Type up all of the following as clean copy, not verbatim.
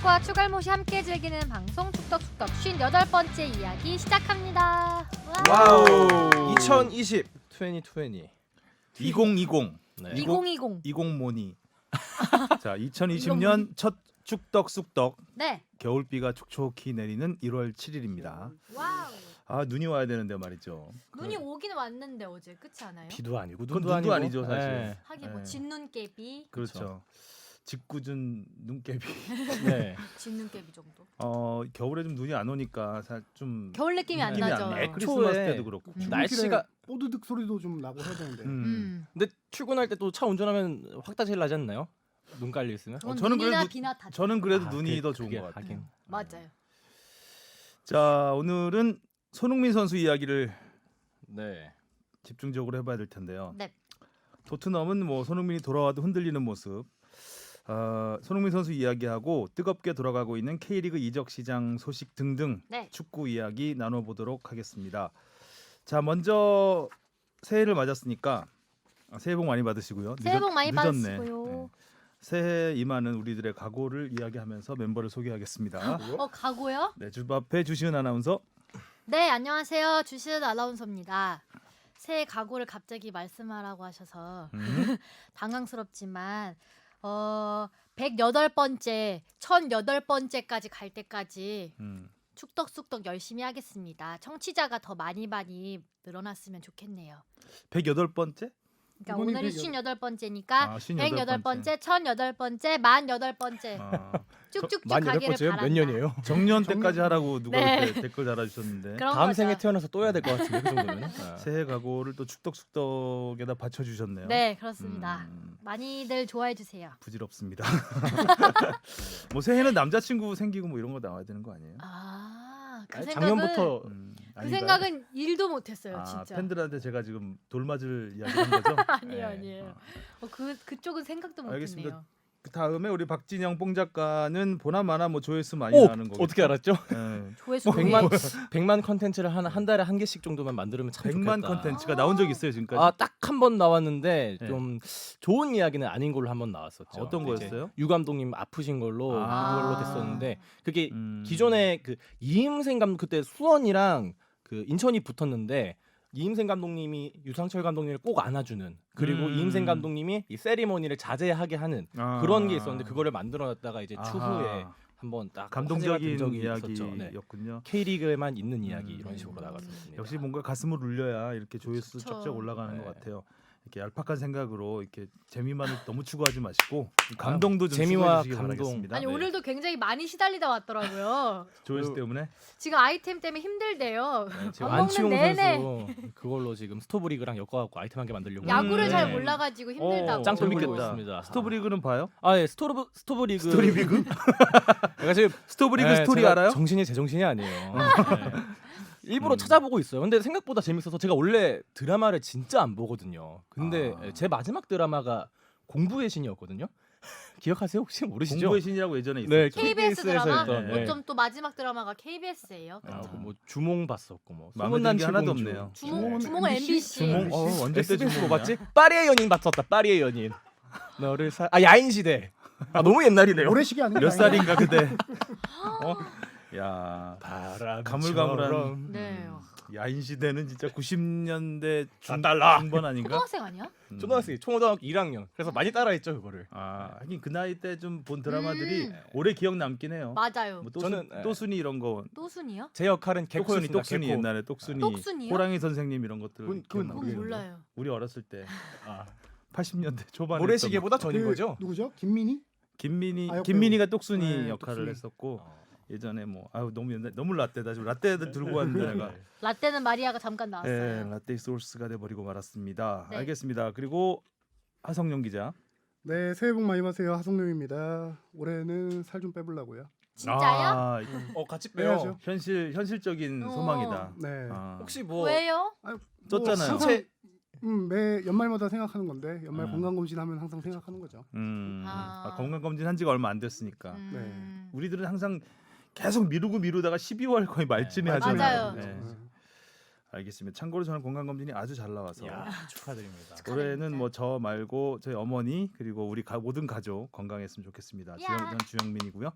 축덕과 추갈못이 함께 즐기는 방송 축덕축덕 58번째 이야기 시작합니다. 와우. 2020 2020 네. 2020. 20 모니. 자, 2020년 첫 축덕 쑥덕. 네. 겨울비가 촉촉히 내리는 1월 7일입니다. 와우. 아, 눈이 와야 되는데 말이죠. 눈이 오긴 왔는데 어제 끝이 않아요? 비도 아니고 그건 눈도 눈도 아니고. 아니죠, 사실. 네. 하긴 뭐 네. 진눈깨비, 그렇죠. 직구준 눈깨비. 네. 진눈깨비 정도. 겨울에 좀 눈이 안 오니까 좀 겨울 느낌이 안 느낌이 나죠. 안 나. 애초에 크리스마스 때도 그렇고. 날씨가 뽀드득 소리도 좀 나고 해야 되는데. 근데 출근할 때 또 차 운전하면 확다질 나지 않나요? 눈 깔려 있으면? 그건 저는 눈이나 그래도- 비나 다. 저는 그래도 아, 눈이 그게- 더 좋은 그게 것 같아요. 하긴. 맞아요. 자, 오늘은 손흥민 선수 이야기를 네. 집중적으로 해봐야 될 텐데요. 네. 토트넘은 뭐 손흥민이 돌아와도 흔들리는 모습. 손흥민 선수 이야기하고 뜨겁게 돌아가고 있는 K리그 이적 시장 소식 등등 네. 축구 이야기 나눠보도록 하겠습니다. 자, 먼저 새해를 맞았으니까 새해 복 많이 받으시고요. 새해 복 많이 늦었네. 받으시고요. 네. 새해 임하는 우리들의 각오를 이야기하면서 멤버를 소개하겠습니다. 가고요? 네, 앞에 주시은 아나운서. 네, 안녕하세요. 주시은 아나운서입니다. 새해 각오를 갑자기 말씀하라고 하셔서 당황스럽지만 108번째, 1008번째까지 갈 때까지 축덕숙덕 열심히 하겠습니다. 청취자가 더 많이 늘어났으면 좋겠네요. 108번째? 그러니까 이번이 오늘이 58번째니까 108번째, 1008번째, 1008번째 쭉쭉쭉 가기를 48번째요? 바랍니다. 몇 년이에요? 정년 때까지 하라고 누가 네. 그때 댓글 달아주셨는데 그런 다음 거죠. 생에 태어나서 또 해야 될 것 같은데 그 정도면. 새해 각오를 또 축덕숙덕에다 받쳐주셨네요. 네, 그렇습니다. 음, 많이들 좋아해 주세요. 부질없습니다. 뭐 새해는 남자친구 생기고 뭐 이런 거 나와야 되는 거 아니에요? 그 아니, 생각은 작년부터 그 아닌가요? 생각은 일도 못했어요, 진짜. 팬들한테 제가 지금 돌맞을 이야기한 거죠? 아니에요, 네. 아니에요. 그쪽은 생각도 알겠습니다. 못했네요. 그 다음에 우리 박진영 뽕 작가는 보나마나 뭐 조회수 많이 오! 나는 거 어떻게 알았죠? 네. 조회수 100만 컨텐츠를 한 달에 한 개씩 정도만 만들면 참 100만 좋겠다. 컨텐츠가 나온 적 있어요 지금까지? 아, 딱 한 번 나왔는데 네. 좀 좋은 이야기는 아닌 걸로 한 번 나왔었죠. 어떤 이제 거였어요? 유 감독님 아프신 걸로 그걸로 됐었는데 그게 음. 기존에 그 이임생 감독 그때 수원이랑 그 인천이 붙었는데 이임생 감독님이 유상철 감독님을 꼭 안아주는 그리고 이임생 감독님이 이 세리머니를 자제하게 하는 그런 게 있었는데 그거를 만들어놨다가 이제 추후에 한번 딱 감동적인 화제가 된 적이 있었죠. 네. 이야기였군요. K리그에만 있는 이야기 이런 식으로 나갔었습니다. 역시 뭔가 가슴을 울려야 이렇게 조회수 그쵸. 쩍쩍 올라가는 네. 것 같아요. 이렇게 얄팍한 생각으로 이렇게 재미만을 너무 추구하지 마시고 감동도 좀 재미와 추구해 주시기 감동. 바라겠습니다. 아니 네. 오늘도 굉장히 많이 시달리다 왔더라고요. 조회수 때문에 지금 아이템 때문에 힘들대요. 지금 밥 먹는 안치홍 내내 선수 그걸로 지금 스토브리그랑 엮어갖고 아이템 한 개 만들려고 야구를 네. 잘 몰라가지고 힘들다고. 짱 재밌겠다. 재밌고 있습니다. 스토브리그는 봐요? 아, 예, 스토브리그. 스토리비그? 제가 지금 스토브리그 네, 스토리 제가 알아요? 정신이 제정신이 아니에요. 네. 일부러 찾아보고 있어요. 근데 생각보다 재밌어서 제가 원래 드라마를 진짜 안 보거든요. 근데 제 마지막 드라마가 공부의 신이었거든요. 기억하세요? 혹시 모르시죠? 공부의 신이라고 예전에 있었죠. 네, KBS 드라마? 했던, 네. 어쩜 또 마지막 드라마가 KBS예요. 아, 뭐 주몽 봤었고 뭐 마음에 드는 게 하나도 없네요. 주몽은 MBC. 주몽 언제 때 SBS 주몽이야? 뭐 봤지? 파리의 연인 봤었다. 파리의 연인. 너를 야인 시대. 아 너무 옛날이네요. 모래시계 아닌가? 몇 살인가 그대? 야 바람 가물가물한 네. 야인 시대는 진짜 90년대 달라. 중반 아닌가? 초등학생 아니야? 초등학생 초등학교 1학년. 그래서 많이 따라했죠 그거를. 하긴 그 나이 때 좀 본 드라마들이 음. 오래 기억 남긴 해요. 맞아요. 뭐 저는, 또순이 이런 거, 또순이요? 제 역할은 똑순이 개코였습니다. 똑순이 개코. 옛날에 똑순이, 똑순이요? 호랑이 선생님 이런 것들 그건 기억나요? 그건 몰라요. 우리 어렸을 때 아, 80년대 초반에 모래시계보다 전인 그 거죠? 누구죠? 김민희? 김민희 역배우. 김민희가 똑순이 네, 역할을 똑순이. 했었고 예전에 뭐 너무 옛날 너무 라떼다 지금 라떼도 들고 왔는데 내가 라떼는 마리아가 잠깐 예, 나왔어요. 라떼 소스가 돼 버리고 말았습니다. 네. 알겠습니다. 그리고 하성룡 기자. 네, 새해 복 많이 받으세요. 하성룡입니다. 올해는 살 좀 빼보려고요. 진짜요? 같이 빼야죠. 현실적인 어. 소망이다. 네. 혹시 뭐 왜요? 쪘잖아요. 항상 매 연말마다 생각하는 건데 연말 음. 건강검진하면 항상 생각하는 거죠. 건강 검진 한 지가 얼마 안 됐으니까. 우리들은 항상 계속 미루다가 12월 거의 말쯤에 네, 하죠. 맞아요. 네. 알겠습니다. 참고로 저는 건강 검진이 아주 잘 나와서 야, 축하드립니다. 올해는 뭐 저 말고 저희 어머니 그리고 우리 모든 가족 건강했으면 좋겠습니다. 야. 전 주영민이고요.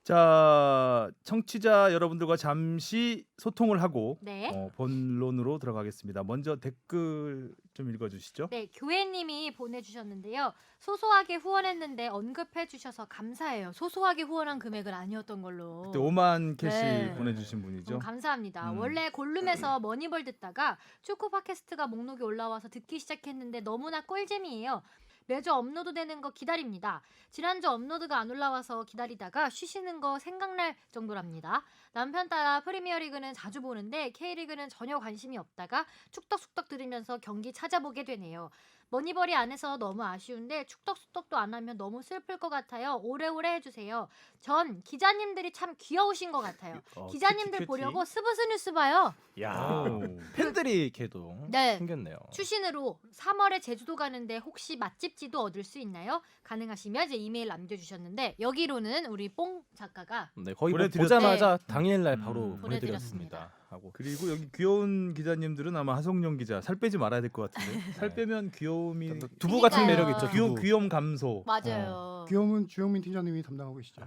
자, 청취자 여러분들과 잠시 소통을 하고 네. 본론으로 들어가겠습니다. 먼저 댓글 좀 읽어주시죠. 네, 교회님이 보내주셨는데요. 소소하게 후원했는데 언급해주셔서 감사해요. 소소하게 후원한 금액은 아니었던 걸로. 그때 5만 캐시 네. 보내주신 분이죠. 너무 감사합니다. 음. 원래 골룸에서 머니볼 듣다가 축구 팟캐스트가 목록에 올라와서 듣기 시작했는데 너무나 꿀잼이에요. 매주 업로드되는 거 기다립니다. 지난주 업로드가 안 올라와서 기다리다가 쉬시는 거 생각날 정도랍니다. 남편 따라 프리미어리그는 자주 보는데 K리그는 전혀 관심이 없다가 축덕숙덕 들으면서 경기 찾아보게 되네요. 머니볼이 안 해서 너무 아쉬운데 축덕숙덕도 안 하면 너무 슬플 것 같아요. 오래오래 해주세요. 전 기자님들이 참 귀여우신 것 같아요. 기자님들 큐티. 보려고 스브스 뉴스 봐요. 야 오. 팬들이 걔도 네. 생겼네요. 추신으로 3월에 제주도 가는데 혹시 맛집지도 얻을 수 있나요? 가능하시면 이제 이메일 남겨주셨는데 여기로는 우리 뽕 작가가 네, 거의 뭐 보내드렸죠. 보자마자 당일날 바로 음. 보내드렸습니다. 하고 그리고 여기 귀여운 기자님들은 아마 하성룡 기자 살 빼지 말아야 될 것 같은데 살 빼면 귀여움이 두부 같은 그러니까요. 매력 있죠. 귀여움 감소. 맞아요. 귀여움은 주영민 팀장님이 담당하고 계시죠.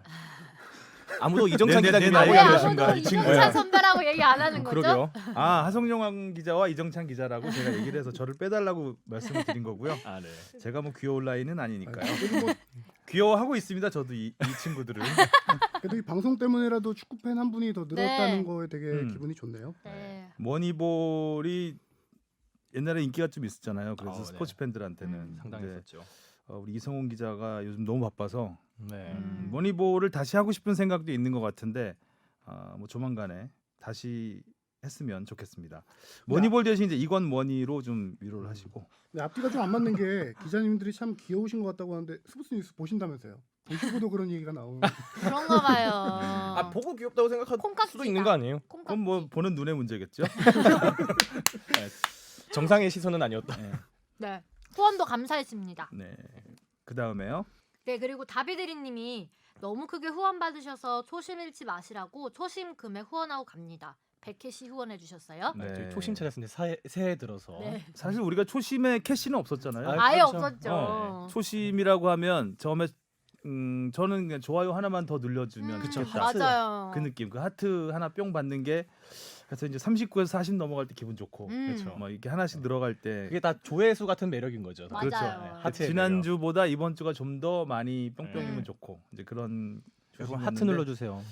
아무도 이정찬 내 기자님 나이가 왜 알게 아무도 되신가, 이 친구야. 이정찬 선배라고 얘기 안 하는 거죠? 그러게요. 아 하성룡 기자와 이정찬 기자라고 제가 얘기를 해서 저를 빼달라고 말씀을 드린 거고요. 아 네. 제가 뭐 귀여울 나이는 아니니까요. 그래도 뭐 귀여워하고 있습니다. 저도 이 친구들은. 그래도 이 방송 때문에라도 축구 팬 한 분이 더 늘었다는 네. 거에 되게 음. 기분이 좋네요. 네. 머니볼이 옛날에 인기가 좀 있었잖아요. 그래서 네. 스포츠 팬들한테는 음. 상당히 근데, 있었죠. 우리 이성훈 기자가 요즘 너무 바빠서 네. 머니볼을 다시 하고 싶은 생각도 있는 것 같은데 뭐 조만간에 다시 했으면 좋겠습니다. 머니볼 대신 이제 이건 머니로 좀 위로를 하시고. 근데 앞뒤가 좀 안 맞는 게 기자님들이 참 귀여우신 것 같다고 하는데 스포츠 뉴스 보신다면서요. 보시고도 그런 얘기가 나오는. 그런가 봐요. 아 보고 귀엽다고 생각할 콩깍지다. 수도 있는 거 아니에요? 그건 뭐 보는 눈의 문제겠죠. 정상의 시선은 아니었다. 네. 네. 후원도 감사했습니다. 네. 그 다음에요. 네, 그리고 다비드리님이 너무 크게 후원 받으셔서 초심 잃지 마시라고 초심 금액 후원하고 갑니다. 100캐시 후원해 주셨어요. 네. 저희 초심 찾았는데 새해 들어서 네. 사실 우리가 초심에 캐시는 없었잖아요. 아, 아예 그렇죠. 없었죠. 초심이라고 하면 처음에 저는 그냥 좋아요 하나만 더 눌러주면 그쵸. 좋겠다. 하트. 맞아요. 그 느낌, 그 하트 하나 뿅 받는 게 그래서 이제 39에서 40 넘어갈 때 기분 좋고, 그렇죠. 뭐 이렇게 하나씩 늘어갈 때 그게 다 조회수 같은 매력인 거죠. 맞아요. 그렇죠. 네, 하트의 지난 주보다 이번 주가 좀 더 많이 뿅뿅이면 음. 좋고 이제 그런 여러분 하트 눌러주세요.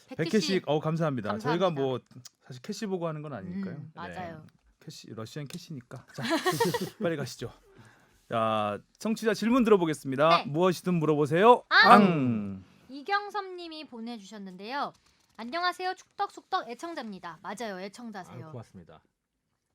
100캐씩 감사합니다. 감사합니다. 저희가 뭐 사실 캐시 보고 하는 건 아니니까요. 맞아요. 캐시 러시안 캐시니까. 자, 빨리 가시죠. 자, 청취자 질문 들어보겠습니다. 네. 무엇이든 물어보세요. 앙! 이경섭님이 보내주셨는데요. 안녕하세요. 축덕숙덕 애청자입니다. 맞아요. 애청자세요. 아, 고맙습니다.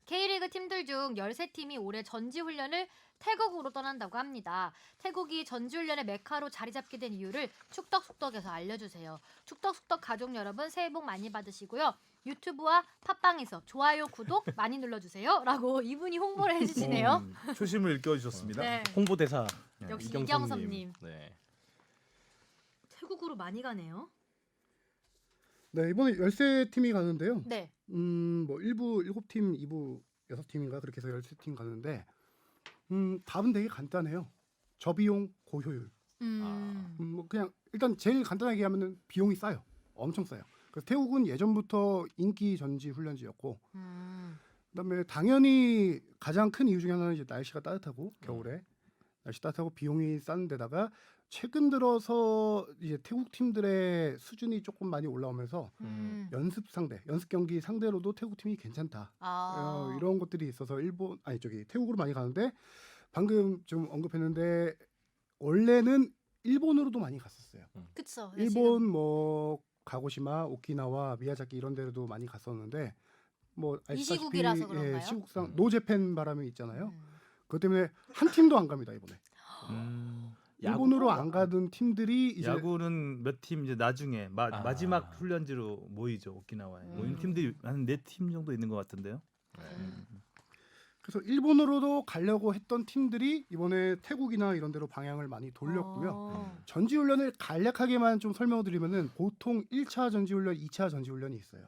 K리그 팀들 중 13팀이 올해 전지훈련을 태국으로 떠난다고 합니다. 태국이 전지훈련의 메카로 자리 잡게 된 이유를 축덕숙덕에서 알려주세요. 축덕숙덕 가족 여러분 새해 복 많이 받으시고요. 유튜브와 팟빵에서 좋아요, 구독 많이 눌러주세요. 라고 이분이 홍보를 해주시네요. 초심을 일깨워주셨습니다. 네. 홍보대사 역시 이경섭님. 이경섭님. 네. 태국으로 많이 가네요. 네, 이번에 13팀이 가는데요. 네. 뭐 1부 7팀, 2부 6팀인가 그렇게 해서 13팀 가는데 답은 되게 간단해요. 저비용 고효율. 뭐 그냥 일단 제일 간단하게 하면은 비용이 싸요. 엄청 싸요. 그래서 태국은 예전부터 인기 전지 훈련지였고 그다음에 당연히 가장 큰 이유 중에 하나는 이제 날씨가 따뜻하고 겨울에 날씨 따뜻하고 비용이 싼 데다가 최근 들어서 이제 태국 팀들의 수준이 조금 많이 올라오면서 연습 경기 상대로도 태국 팀이 괜찮다. 이런 것들이 있어서 태국으로 많이 가는데 방금 좀 언급했는데 원래는 일본으로도 많이 갔었어요. 그쵸. 일본 뭐 가고시마, 오키나와, 미야자키 이런 데로도 많이 갔었는데 뭐 아시다시피, 이시국이라서 그런가요? 시국상 노제팬 바람이 있잖아요. 그것 때문에 한 팀도 안 갑니다 이번에. 일본으로 안 가던 팀들이 이제 야구는 몇 팀 이제 나중에 마지막 훈련지로 모이죠. 오키나와에 모인 팀들이 한 4팀 정도 있는 것 같은데요. 그래서 일본으로도 가려고 했던 팀들이 이번에 태국이나 이런 데로 방향을 많이 돌렸고요. 전지훈련을 간략하게만 좀 설명을 드리면은 보통 1차 전지훈련, 2차 전지훈련이 있어요.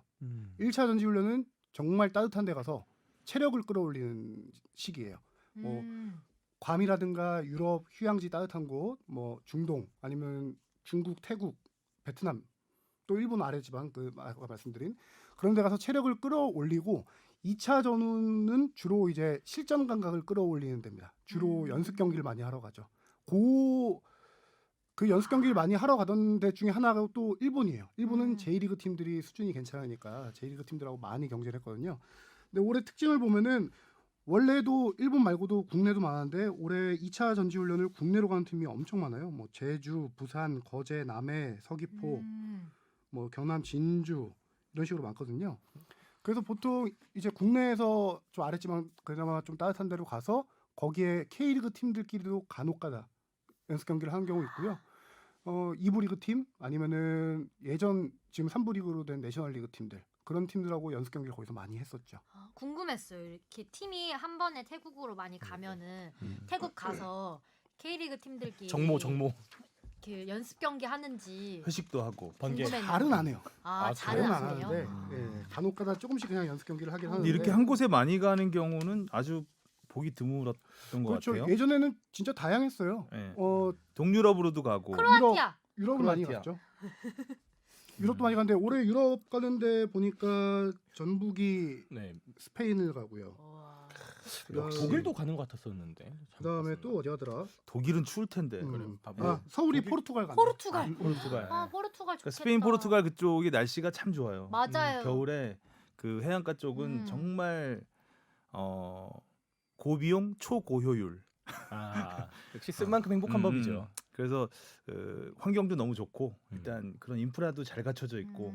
1차 전지훈련은 정말 따뜻한 데 가서 체력을 끌어올리는 시기예요. 뭐 괌이라든가 유럽 휴양지 따뜻한 곳, 뭐 중동 아니면 중국, 태국, 베트남 또 일본 아래지방 그 아까 말씀드린 그런 데 가서 체력을 끌어올리고 2차 전후는 주로 이제 실전 감각을 끌어올리는 데입니다. 주로 연습 경기를 많이 하러 가죠. 그 연습 경기를 많이 하러 가던 데 중에 하나가 또 일본이에요. 일본은 J리그 팀들이 수준이 괜찮으니까 J리그 팀들하고 많이 경쟁을 했거든요. 근데 올해 특징을 보면은 원래도 일본 말고도 국내도 많은데 올해 2차 전지훈련을 국내로 가는 팀이 엄청 많아요. 뭐 제주, 부산, 거제, 남해, 서귀포, 뭐 경남, 진주 이런 식으로 많거든요. 그래서 보통 이제 국내에서 좀 아랫지방 그나마 좀 따뜻한 데로 가서 거기에 K리그 팀들끼리도 간혹가다 연습 경기를 하는 경우 있고요. 2부 리그 팀 아니면은 예전 지금 3부 리그로 된 내셔널 리그 팀들 그런 팀들하고 연습 경기를 거기서 많이 했었죠. 궁금했어요. 이렇게 팀이 한 번에 태국으로 많이 가면은 태국 가서 K리그 팀들끼리 정모 이렇게 연습 경기 하는지 회식도 하고 번개. 궁금했는데. 잘은 안 해요. 잘은 잘은 안 안 해요. 하는데 예, 간혹가다 조금씩 그냥 연습 경기를 하긴 하는데 근데 이렇게 한 곳에 많이 가는 경우는 아주 보기 드물었던 것 그렇죠. 같아요. 예전에는 진짜 다양했어요. 예. 동유럽으로도 가고 크로아티아. 유럽 많이 크로아티아. 갔죠. 유럽도 많이 갔는데 올해 유럽 가는데 보니까 전북이 네. 스페인을 가고요. 우와. 그다음에- 독일도 가는 것 같았었는데. 그다음에 또 어디 가더라? 독일은 추울 텐데. 음. 뭐, 서울이 독일? 포르투갈 가네. 포르투갈. 포르투갈. 포르투갈 좋겠다. 그러니까 스페인, 포르투갈 그쪽이 날씨가 참 좋아요. 맞아요. 겨울에 그 해안가 쪽은 음. 정말 고비용 초고효율. 역시 쓴 만큼 행복한 법이죠. 그래서 환경도 너무 좋고 일단 그런 인프라도 잘 갖춰져 있고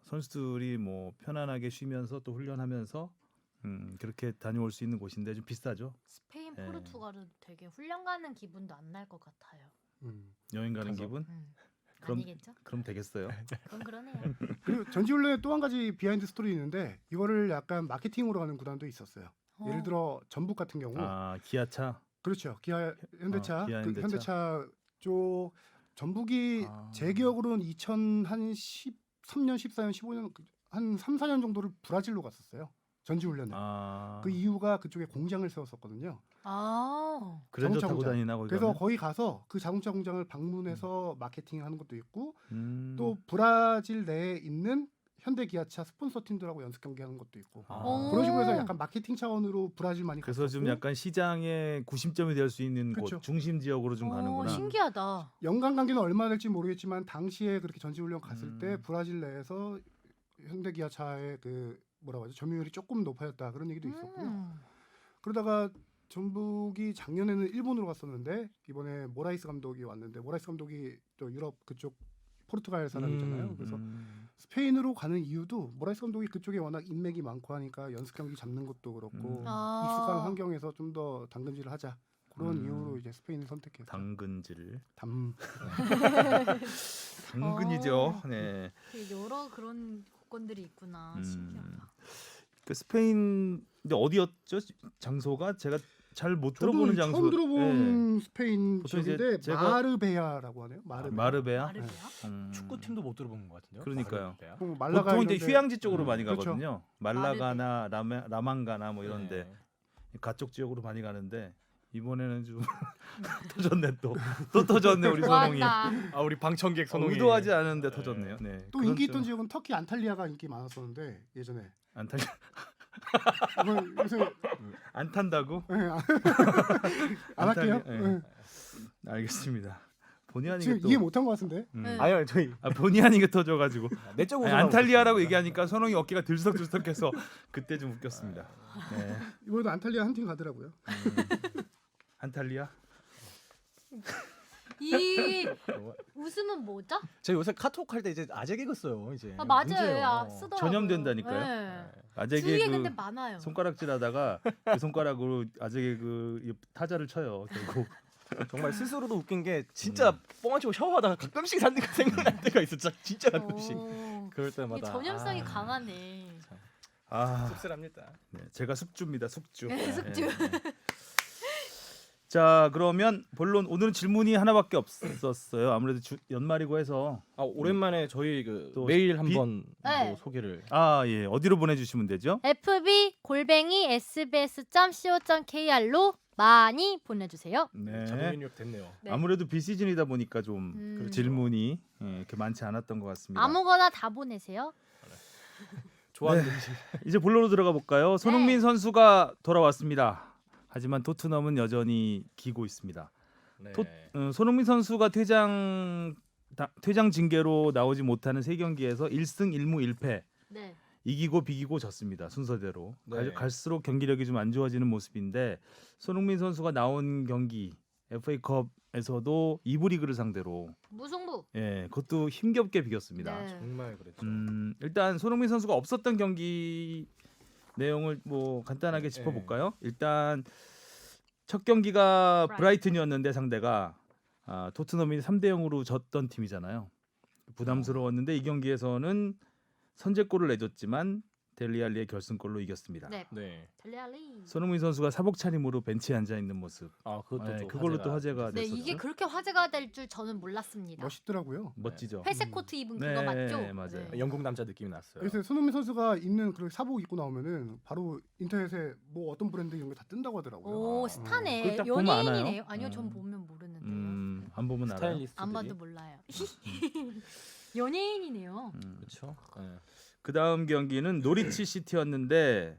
선수들이 뭐 편안하게 쉬면서 또 훈련하면서 그렇게 다녀올 수 있는 곳인데 좀 비싸죠. 스페인, 예. 포르투갈은 되게 훈련 가는 기분도 안 날 것 같아요. 여행 가는 가서. 기분? 그럼- 아니겠죠? 그럼 되겠어요. 그럼 그러네요. 그리고 전지훈련에 또 한 가지 비하인드 스토리 있는데 이거를 약간 마케팅으로 가는 구단도 있었어요. 예를 들어 전북 같은 경우 기아차. 그렇죠. 기아 현대차 기아 그 현대차. 현대차 쪽 전북이 제 기억으로는 2013년, 14년, 15년 한 3, 4년 정도를 브라질로 갔었어요. 전지훈련에. 그 이유가 그쪽에 공장을 세웠었거든요. 그랜저 자동차 타고 공장. 다니나 거기 그래서 가면? 거기 가서 그 자동차 공장을 방문해서 마케팅하는 것도 있고 또 또 브라질 내에 있는 현대 기아차 스폰서 팀들하고 연습 경기하는 것도 있고 그런 식으로 해서 약간 마케팅 차원으로 브라질 많이 그래서 갔었고 좀 약간 시장의 구심점이 될 수 있는 그쵸. 곳 중심 지역으로 좀 가는구나. 신기하다. 연관 관계는 얼마나 될지 모르겠지만 당시에 그렇게 전지훈련 갔을 때 브라질 내에서 현대 기아차의 그 뭐라고 하죠 점유율이 조금 높아졌다 그런 얘기도 있었고요. 그러다가 전북이 작년에는 일본으로 갔었는데 이번에 모라이스 감독이 왔는데 모라이스 감독이 또 유럽 그쪽 포르투갈 사람이잖아요. 그래서 스페인으로 가는 이유도 모라이스 감독이 그쪽에 워낙 인맥이 많고 하니까 연습 경기 잡는 것도 그렇고 익숙한 환경에서 좀 더 당근질을 하자 그런 이유로 이제 스페인을 선택했어요. 당근질. 어. 당근이죠. 네. 여러 그런 조건들이 있구나. 신기하다. 그 스페인 근데 어디였죠? 장소가 제가 잘 못 들어보는 저도 장소. 처음 들어본 스페인 보통 이제 지역인데 제가- 마르베야라고 하네요. 마르베야. 마르베야? 축구팀도 못 들어본 것 같은데요. 그러니까요. 마르베야. 말라가 보통 이제 이런데- 휴양지 쪽으로 많이 그렇죠. 가거든요. 말라가나 라망가나 뭐 이런데 네. 가쪽 지역으로 많이 가는데 이번에는 좀 터졌네 또 터졌네 우리 뭐 선홍이. 좋아한다. 우리 방청객 선홍이 의도하지 않은데 터졌네요. 네. 또 그건 인기 좀 있던 지역은 터키 안탈리아가 인기 많았었는데 예전에 안 탄 요새 안 탄다고? 안 할게요. 안탈리아, 예. 알겠습니다. 본의 아니게 지금 또 이해 못한 것 같은데. 네. 아니요 저희 본의 아니게 터져가지고 내적으로 안탈리아라고 얘기하니까 선홍이 어깨가 들썩들썩해서 그때 좀 웃겼습니다. 네. 이번에도 안탈리아 한 팀 가더라고요. 안탈리아? 이 웃음은 뭐죠? 제가 요새 카톡 할 때 이제 아재 개그 써요 이제. 맞아요. 문제예요. 쓰더라고요. 전염된다니까요. 네. 아재 주위에 근데 개그 많아요. 손가락질하다가 그 손가락으로 아재 개그 타자를 쳐요. 결국 정말 스스로도 웃긴 게 진짜 뻥안 치고 샤워하다가 가끔씩 생각날 때가 있어. 진짜 가끔씩. 오, 그럴 이게 때마다 전염성이 강하네. 씁쓸합니다. 네, 제가 숙주입니다. 숙주. 네, 숙주. 자 그러면 본론 오늘은 질문이 하나밖에 없었어요. 아무래도 연말이고 해서 오랜만에 저희 그 또 메일 한번 네. 소개를. 예 어디로 보내주시면 되죠? fb@sbs.co.kr로 많이 보내주세요. 네. 자동 입력 됐네요. 네. 아무래도 비시즌이다 보니까 좀 음. 질문이 이렇게 많지 않았던 것 같습니다. 아무거나 다 보내세요. 좋아하는 네. 음식. 이제 본론으로 들어가 볼까요? 손흥민 네. 선수가 돌아왔습니다. 하지만 토트넘은 여전히 기고 있습니다. 네. 손흥민 선수가 퇴장 징계로 나오지 못하는 3경기에서 1승 1무 1패. 네. 이기고 비기고 졌습니다. 순서대로. 네. 갈수록 경기력이 좀 안 좋아지는 모습인데 손흥민 선수가 나온 경기 FA컵에서도 2부 리그를 상대로 무승부. 그것도 힘겹게 비겼습니다. 네. 정말 그랬죠. 일단 손흥민 선수가 없었던 경기 내용을 뭐 간단하게 네. 짚어볼까요? 일단 첫 경기가 브라이튼이었는데 상대가 토트넘이 3대0으로 졌던 팀이잖아요. 부담스러웠는데 이 경기에서는 선제골을 내줬지만 델리알리의 결승골로 이겼습니다. 네. 네. 델리알리. 손흥민 선수가 사복 차림으로 벤치에 앉아 있는 모습. 아 그것도 네, 좀 그걸로 또 화제가 네, 됐었죠. 이게 그렇게 화제가 될 줄 저는 몰랐습니다. 멋있더라고요. 멋지죠. 회색 코트 입은 네, 그거 맞죠? 맞아요. 네. 영국 남자 느낌이 났어요. 요새 손흥민 선수가 입는 그런 사복 입고 나오면은 바로 인터넷에 뭐 어떤 브랜드 이런 게 다 뜬다고 하더라고요. 오 아, 스타네. 그걸 딱 보면 알아요? 연예인이네요. 아니요, 전 보면 모르는데요. 안 보면 알아요. 스타일리스트들이. 안 봐도 몰라요. 연예인이네요. 그렇죠. 네. 그 다음 경기는 노리치 시티였는데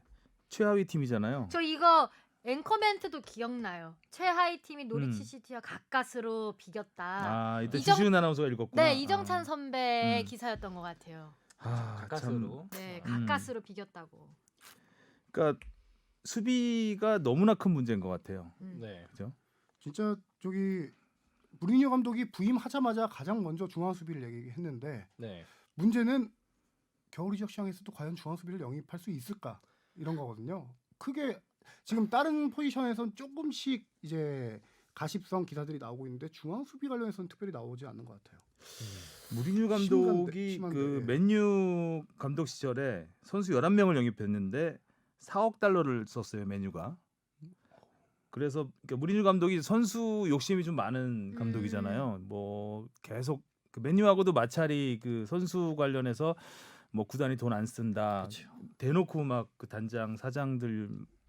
최하위 팀이잖아요. 저 이거 앵커 멘트도 기억나요. 최하위 팀이 노리치 음. 시티와 가까스로 비겼다. 이때 이정- 주시은 아나운서가 읽었구나. 네, 이정찬 선배의 음. 기사였던 것 같아요. 참. 가까스로. 네, 음. 가까스로 비겼다고. 그러니까 수비가 너무나 큰 문제인 것 같아요. 네. 그죠? 진짜 저기 무리뉴 감독이 부임하자마자 가장 먼저 중앙 수비를 얘기했는데 네. 문제는 겨울 이적 시장에서도 과연 중앙 수비를 영입할 수 있을까 이런 거거든요. 크게 지금 다른 포지션에선 조금씩 이제 가십성 기사들이 나오고 있는데 중앙 수비 관련해서는 특별히 나오지 않는 것 같아요. 무리뉴 감독이 심한데. 그 맨유 감독 시절에 선수 11명을 영입했는데 4억 달러를 썼어요, 맨유가. 그래서 그러니까 무리뉴 감독이 선수 욕심이 좀 많은 감독이잖아요. 뭐 계속 그 맨유하고도 마찰이 그 선수 관련해서 뭐 구단이 돈 안 쓴다. 그렇죠. 대놓고 막 그 단장 사장들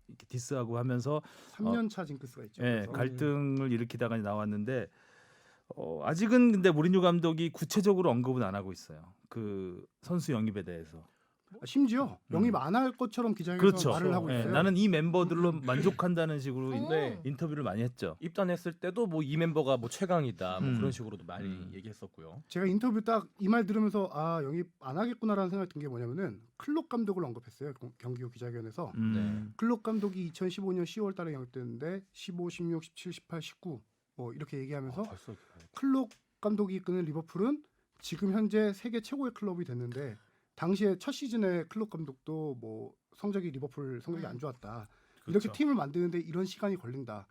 이렇게 디스하고 하면서 3년 차 징크스가 있죠. 예, 그래서. 갈등을 일으키다가 나왔는데 아직은 근데 무리뉴 감독이 구체적으로 언급은 안 하고 있어요. 그 선수 영입에 대해서. 심지어 영입 안 할 것처럼 기자회견에서 그렇죠. 말을 하고 예, 있어요. 나는 이 멤버들로 만족한다는 식으로 네. 인터뷰를 많이 했죠. 입단했을 때도 뭐 이 멤버가 뭐 최강이다 뭐 음. 그런 식으로도 많이 음. 얘기했었고요. 제가 인터뷰 딱 이 말 들으면서 영입 안 하겠구나라는 생각이 든 게 뭐냐면은 클롭 감독을 언급했어요. 경기 후 기자회견에서. 클롭 감독이 2015년 10월 달에 영입됐는데 15, 16, 17, 18, 19 뭐 이렇게 얘기하면서 벌써 클롭 감독이 이끄는 리버풀은 지금 현재 세계 최고의 클럽이 됐는데 당시에 첫 시즌에 클롭 감독도 뭐 성적이 리버풀 성적이 안 좋았다. 이렇게 그렇죠. 팀을 만드는데 이런 시간이 걸린다.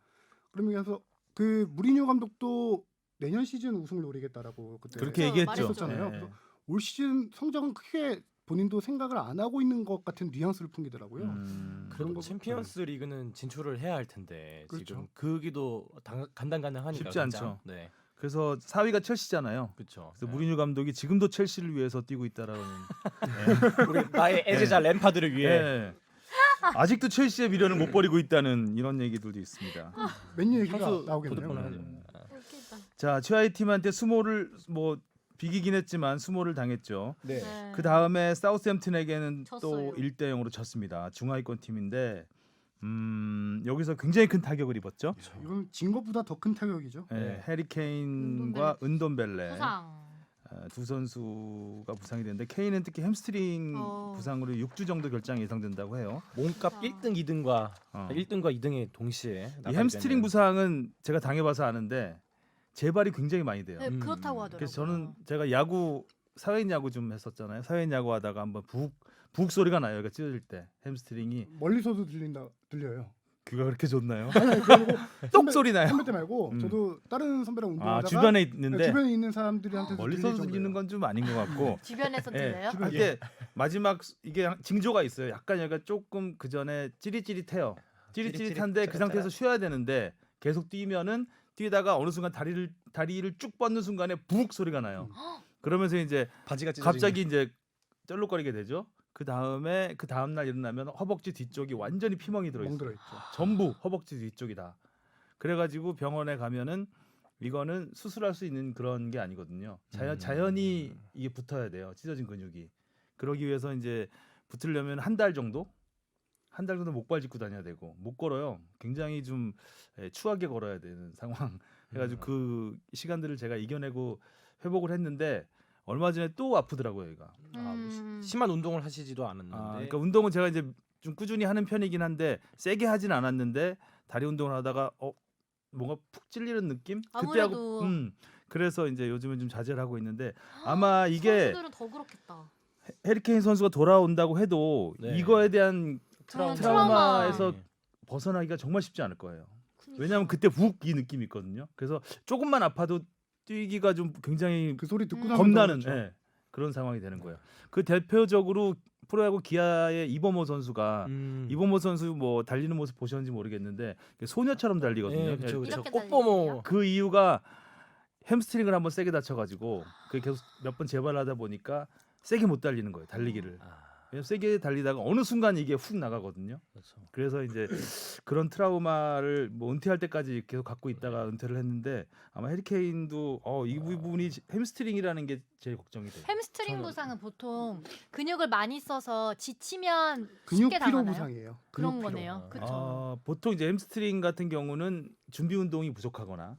그러면서 그 무리뉴 감독도 내년 시즌 우승을 노리겠다라고 그때 그렇게 그렇죠. 얘기했죠. 말했었잖아요. 예. 그래서 올 시즌 성적은 크게 본인도 생각을 안 하고 있는 것 같은 뉘앙스를 풍기더라고요. 그런 그런 거 거- 챔피언스 리그는 진출을 해야 할 텐데 그렇죠. 지금 그 기도 간당간당하니까 쉽지 않죠. 당장. 네. 그래서 4위가 첼시잖아요. 그렇죠. 그래서 무리뉴 감독이 지금도 첼시를 위해서 뛰고 있다라는. 우리 나의 애제자 램파드를 위해 예. 아직도 첼시의 미련을 못 버리고 있다는 이런 얘기들도 있습니다. 맨유 얘기가 선수 나오겠네요. 보드폰을 음. 웃기다. 자, 최하위 팀한테 수모를 뭐 비기긴 했지만 수모를 당했죠. 네. 네. 그 다음에 사우스햄튼에게는 졌어요. 또 1대0으로 졌습니다. 중하위권 팀인데 여기서 굉장히 큰 타격을 입었죠. 이건 진 것보다 더 큰 타격이죠. 예, 네. 해리 케인과 은돈벨레 부상. 두 선수가 부상이 됐는데 케인은 특히 햄스트링 부상으로 6주 정도 결장이 예상된다고 해요. 몸값 아. 1등 2등과 어. 1등과 2등이 동시에 이 햄스트링 부상은 제가 당해봐서 아는데 재발이 굉장히 많이 돼요. 네, 그렇다고 하더라고요. 그래서 저는 제가 야구 사회인 야구 좀 했었잖아요. 사회인 야구 하다가 한번 부욱 소리가 나요. 여기가 찢어질 때 햄스트링이 멀리서도 들려요. 귀가 그렇게 좋나요? 아니, 그리고 똑 소리 나요. 선배 때 말고 음. 저도 다른 선배랑 운동하다가 주변에 있는데 주변에 있는 사람들한테 멀리서 들리는 건 좀 아닌 것 같고. 주변에서 예, 들려요? 이게 마지막 이게 징조가 있어요. 약간 여기가 조금 그 전에 찌릿찌릿해요. 찌릿찌릿한데 그 상태에서 쉬어야 되는데 계속 뛰면은 뛰다가 어느 순간 다리를 쭉 뻗는 순간에 부욱 소리가 나요. 그러면서 이제 바지가 찢어지는 갑자기 이제 쩔룩거리게 되죠. 그 다음에 그 다음 날 일어나면 허벅지 뒤쪽이 완전히 피멍이 들어 있어요. 멍들어 있죠. 전부 허벅지 뒤쪽이 다. 그래가지고 병원에 가면은 이거는 수술할 수 있는 그런 게 아니거든요. 자연히 이게 붙어야 돼요. 찢어진 근육이. 그러기 위해서 이제 붙으려면 한 달 정도 목발 짚고 다녀야 되고 못 걸어요. 굉장히 좀 추하게 걸어야 되는 상황. 해가지고 그 시간들을 제가 이겨내고 회복을 했는데 얼마 전에 또 아프더라고요, 얘가. 심한 운동을 하시지도 않았는데. 그러니까 운동은 제가 이제 좀 꾸준히 하는 편이긴 한데 세게 하진 않았는데 다리 운동을 하다가 뭔가 푹 찔리는 느낌? 아무래도. 그때하고 그래서 이제 요즘은 좀 자제를 하고 있는데 아마 이게 선수들은 더 그렇겠다. 해리케인 선수가 돌아온다고 해도 네. 이거에 대한 트라우마. 트라우마에서 벗어나기가 정말 쉽지 않을 거예요. 그러니까. 왜냐하면 그때 훅 이 느낌이 있거든요. 그래서 조금만 아파도 뛰기가 좀 굉장히 그 소리 듣고 나면 겁나는 그렇죠. 그런 상황이 되는 거예요. 그 대표적으로 프로야구 기아의 이범호 선수가 이범호 선수 뭐 달리는 모습 보셨는지 모르겠는데 소녀처럼 달리거든요. 네, 그렇죠, 이렇게 그렇죠. 꽃보모. 그 이유가 햄스트링을 한번 세게 다쳐가지고 그 계속 몇 번 재발하다 보니까 세게 못 달리는 거예요. 달리기를. 왜냐면 세게 달리다가 어느 순간 이게 훅 나가거든요. 그렇죠. 그래서 이제 그런 트라우마를 뭐 은퇴할 때까지 계속 갖고 있다가 은퇴를 했는데 아마 해리케인도 이 부분이 햄스트링이라는 게 제일 걱정이 돼요. 햄스트링 부상은 보통 근육을 많이 써서 지치면 근육 쉽게 피로 당하나요? 부상이에요. 그런 근육 피로. 거네요. 그렇죠. 보통 이제 햄스트링 같은 경우는 준비 운동이 부족하거나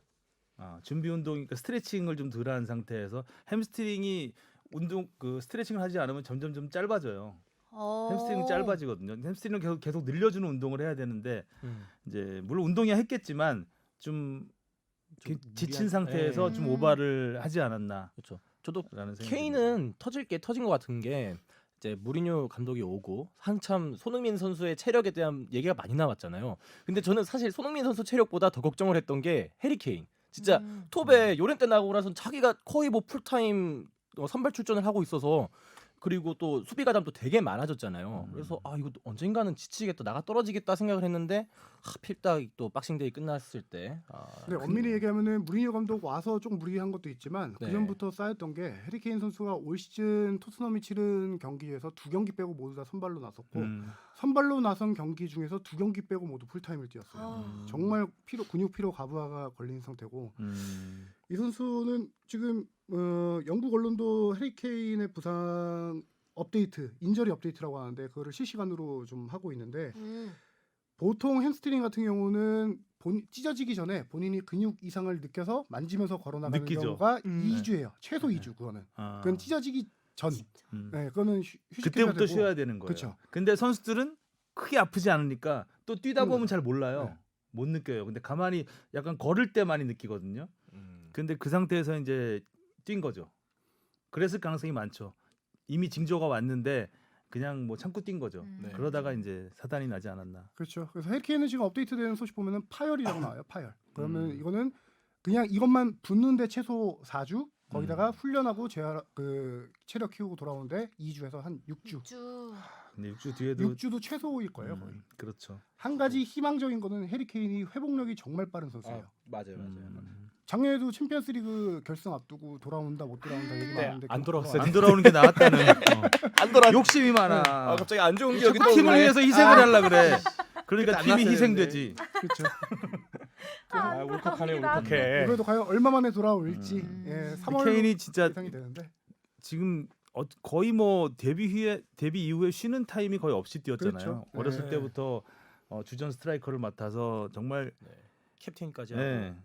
준비 운동, 그러니까 스트레칭을 좀 덜한 상태에서 햄스트링이 그 스트레칭을 하지 않으면 점점 좀 짧아져요. 햄스트링은 짧아지거든요. 햄스트링은 계속 늘려주는 운동을 해야 되는데 이제 물론 운동이야 했겠지만 좀 지친 무리한- 상태에서 네. 좀 오바를 하지 않았나. 그렇죠. 저도 라는 생각이 케인은 터질 게 터진 것 같은 게 이제 무리뉴 감독이 오고 한참 손흥민 선수의 체력에 대한 얘기가 많이 나왔잖아요. 근데 저는 사실 손흥민 선수 체력보다 더 걱정을 했던 게 해리 케인. 진짜 톱에 요렌 때 나오고 나서 자기가 거의 뭐 풀타임 선발 출전을 하고 있어서 그리고 또 수비 가담도 되게 많아졌잖아요. 그래서 이거 언젠가는 지치겠다, 나가 떨어지겠다 생각을 했는데 하필 딱 또 박싱데이 끝났을 때. 근데 엄밀히 얘기하면은 무리뉴 감독 와서 좀 무리한 것도 있지만 네. 그 전부터 쌓였던 게 해리 케인 선수가 올 시즌 토트넘이 치른 경기에서 2경기 빼고 모두 다 선발로 나섰고 선발로 나선 경기 중에서 2경기 빼고 모두 풀타임을 뛰었어요. 정말 근육 피로 과부하가 걸린 상태고 이 선수는 지금 영국 언론도 해리 케인의 부상 업데이트, 인저리 업데이트라고 하는데 그거를 실시간으로 좀 하고 있는데 보통 햄스트링 같은 경우는 찢어지기 전에 본인이 근육 이상을 느껴서 만지면서 걸어나가는 느끼죠. 경우가 2주예요. 최소 2주 그거는. 그건 찢어지기 전. 네, 그거는 휴식해야 그때부터 되고. 쉬어야 되는 거예요. 그렇죠. 근데 선수들은 크게 아프지 않으니까 또 뛰다 보면 잘 몰라요. 네. 못 느껴요. 근데 가만히 약간 걸을 때 많이 느끼거든요. 근데 그 상태에서 이제 뛴 거죠. 그랬을 가능성이 많죠. 이미 징조가 왔는데 그냥 뭐 참고 뛴 거죠. 네. 그러다가 이제 사단이 나지 않았나. 그렇죠. 그래서 해리 케인은 지금 업데이트되는 소식 보면은 파열이라고 나와요. 파열. 그러면 이거는 그냥 이것만 붙는데 최소 4주 거기다가 훈련하고 체력 키우고 돌아오는데 2주에서 한 6주. 6주. 근데 6주 뒤에도 6주도 최소일 거예요. 거의. 그렇죠. 한 가지 희망적인 거는 해리 케인이 회복력이 정말 빠른 선수예요. 맞아요. 작년에도 챔피언스리그 결승 앞두고 돌아온다 못 돌아온다 얘기 네, 많은데 안 결국 돌아왔어요. 안 돌아오는 게 나왔다는 안 돌아. 욕심이 많아. 갑자기 안 좋은 기억이 자꾸 팀을 떠오르네. 위해서 희생을 하려 그래. 그러니까 그때 안 팀이 났어야 희생되지. 그렇죠. 울컥하네, 웃기다. 울컥해. 그래도 과연 얼마 만에 돌아올지 3월 케인이 진짜 예상이 되는데 지금 거의 뭐 데뷔 이후에 쉬는 타임이 거의 없이 뛰었잖아요. 그렇죠. 어렸을 네. 때부터 주전 스트라이커를 맡아서 정말 캡틴까지 하고. 네,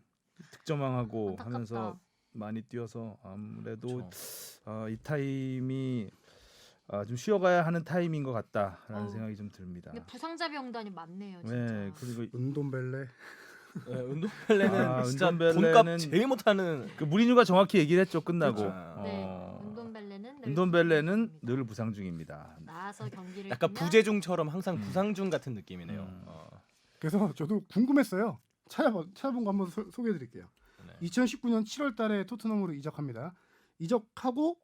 득점왕하고 안타깝다. 하면서 많이 뛰어서 아무래도 그렇죠. 이 타임이 좀 쉬어가야 하는 타임인 것 같다라는 어우. 생각이 좀 듭니다. 근데 부상자 병단이 많네요, 진짜. 네, 그리고 운동벨레 네, 운동벨레는 진짜 운동벨레는 돈값 제일 못하는. 그 무리뉴가 정확히 얘기를 했죠. 끝나고 그렇죠. 네, 운동벨레는 늘 운동벨레는 부상 중입니다. 늘 부상 중입니다. 나와서 경기를 약간 뛰면 부재중처럼 항상 부상 중 같은 느낌이네요. 그래서 저도 궁금했어요. 찾아본 거 한번 소개해드릴게요. 네. 2019년 7월달에 토트넘으로 이적합니다. 이적하고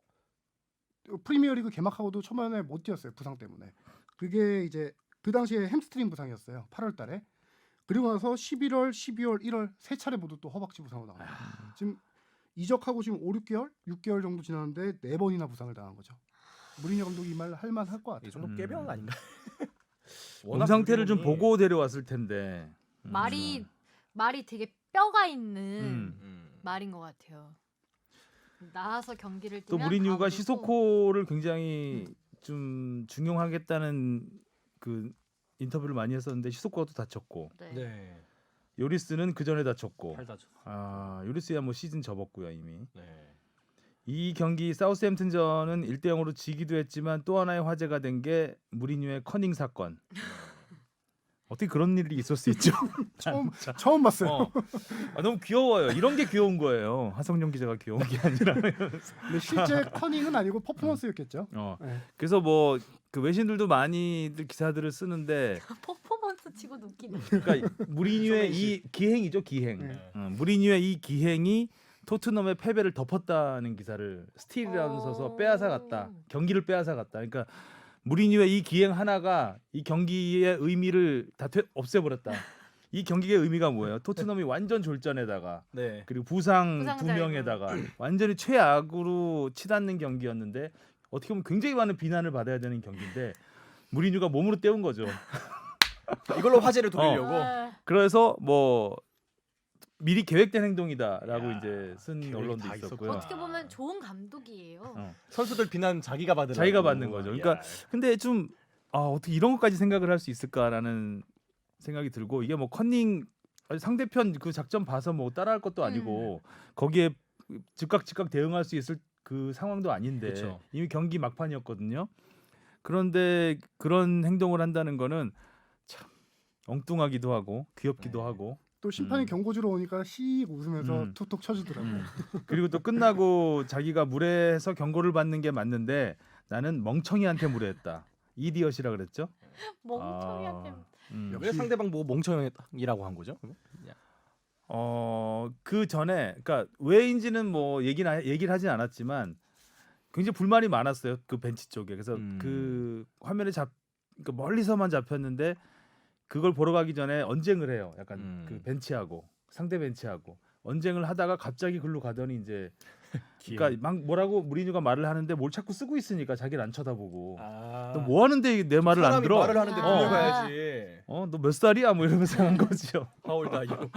프리미어리그 개막하고도 초반에 못 뛰었어요. 부상 때문에. 그게 이제 그 당시에 햄스트링 부상이었어요. 8월달에. 그리고 나서 11월, 12월, 1월 세 차례 모두 또 허벅지 부상으로 나와요. 지금 이적하고 지금 5, 6개월 정도 지났는데 4번이나 부상을 당한 거죠. 무리뉴 감독이 이 말 할 만할 것 같아요. 이 정도 깨병 아닌가? 몸 상태를 좀 보고 데려왔을 텐데. 말이 말이 되게 뼈가 있는 말인 것 같아요. 나와서 경기를 또 뛰면 무리뉴가 다 시소코를 굉장히 좀 중용하겠다는 그 인터뷰를 많이 했었는데 시소코가 또 다쳤고 네. 네. 요리스는 그 전에 다쳤고 팔 다쳤. 요리스야 뭐 시즌 접었고요 이미. 네. 이 경기 사우스햄튼전은 1대0으로 지기도 했지만 또 하나의 화제가 된 게 무리뉴의 커닝 사건. 어떻게 그런 일이 있을 수 있죠? 처음 봤어요. 너무 귀여워요. 이런 게 귀여운 거예요. 하성룡 기자가 귀여운 게 아니라. 근데 실제 커닝은 아니고 퍼포먼스였겠죠. 네. 그래서 뭐 그 외신들도 많이들 기사들을 쓰는데 퍼포먼스 치고도 웃기네. 그러니까 무리뉴의 이 기행이죠 기행. 네. 무리뉴의 이 기행이 토트넘의 패배를 덮었다는 기사를 스틸이라고 써서 빼앗아갔다. 경기를 빼앗아갔다. 그러니까 무리뉴의 이 기행 하나가 이 경기의 의미를 다 없애버렸다. 이 경기의 의미가 뭐예요? 토트넘이 완전 졸전에다가 네. 그리고 부상 부상자 2명에다가 완전히 최악으로 치닫는 경기였는데 어떻게 보면 굉장히 많은 비난을 받아야 되는 경기인데 무리뉴가 몸으로 때운 거죠. 이걸로 화제를 돌리려고. 그래서 뭐 미리 계획된 행동이다라고 야, 이제 쓴 계획이 언론도 다 있었고요. 있었구나. 어떻게 보면 좋은 감독이에요. 선수들 비난 자기가 받으라고. 자기가 받는 거죠. 그러니까 근데 좀 어떻게 이런 것까지 생각을 할 수 있을까라는 생각이 들고 이게 뭐 컨닝 상대편 그 작전 봐서 뭐 따라할 것도 아니고 거기에 즉각 대응할 수 있을 그 상황도 아닌데 그쵸. 이미 경기 막판이었거든요. 그런데 그런 행동을 한다는 거는 참 엉뚱하기도 하고 귀엽기도 네. 하고 또 심판이 경고 주러 오니까 씩 웃으면서 툭툭 쳐주더라고요. 그리고 또 끝나고 자기가 무례해서 경고를 받는 게 맞는데 나는 멍청이한테 무례했다. 이디엇이라 그랬죠. 멍청이한테. 왜 상대방 뭐 멍청이라고 한 거죠? 그 전에 그러니까 왜인지는 뭐 얘기를 하진 않았지만 굉장히 불만이 많았어요. 그 벤치 쪽에. 그래서 그 화면에 그러니까 멀리서만 잡혔는데 그걸 보러 가기 전에 언쟁을 해요. 약간 그 벤치하고 상대 벤치하고 언쟁을 하다가 갑자기 글로 가더니 이제 그러니까 막 뭐라고 무리뉴가 말을 하는데 뭘 자꾸 쓰고 있으니까 자기를 안 쳐다보고 너 뭐 하는데 내 말을 안 들어? 말을 하는데 눈을 봐야지. 너 몇 살이야? 뭐 이러면서 한 거죠. How old are you?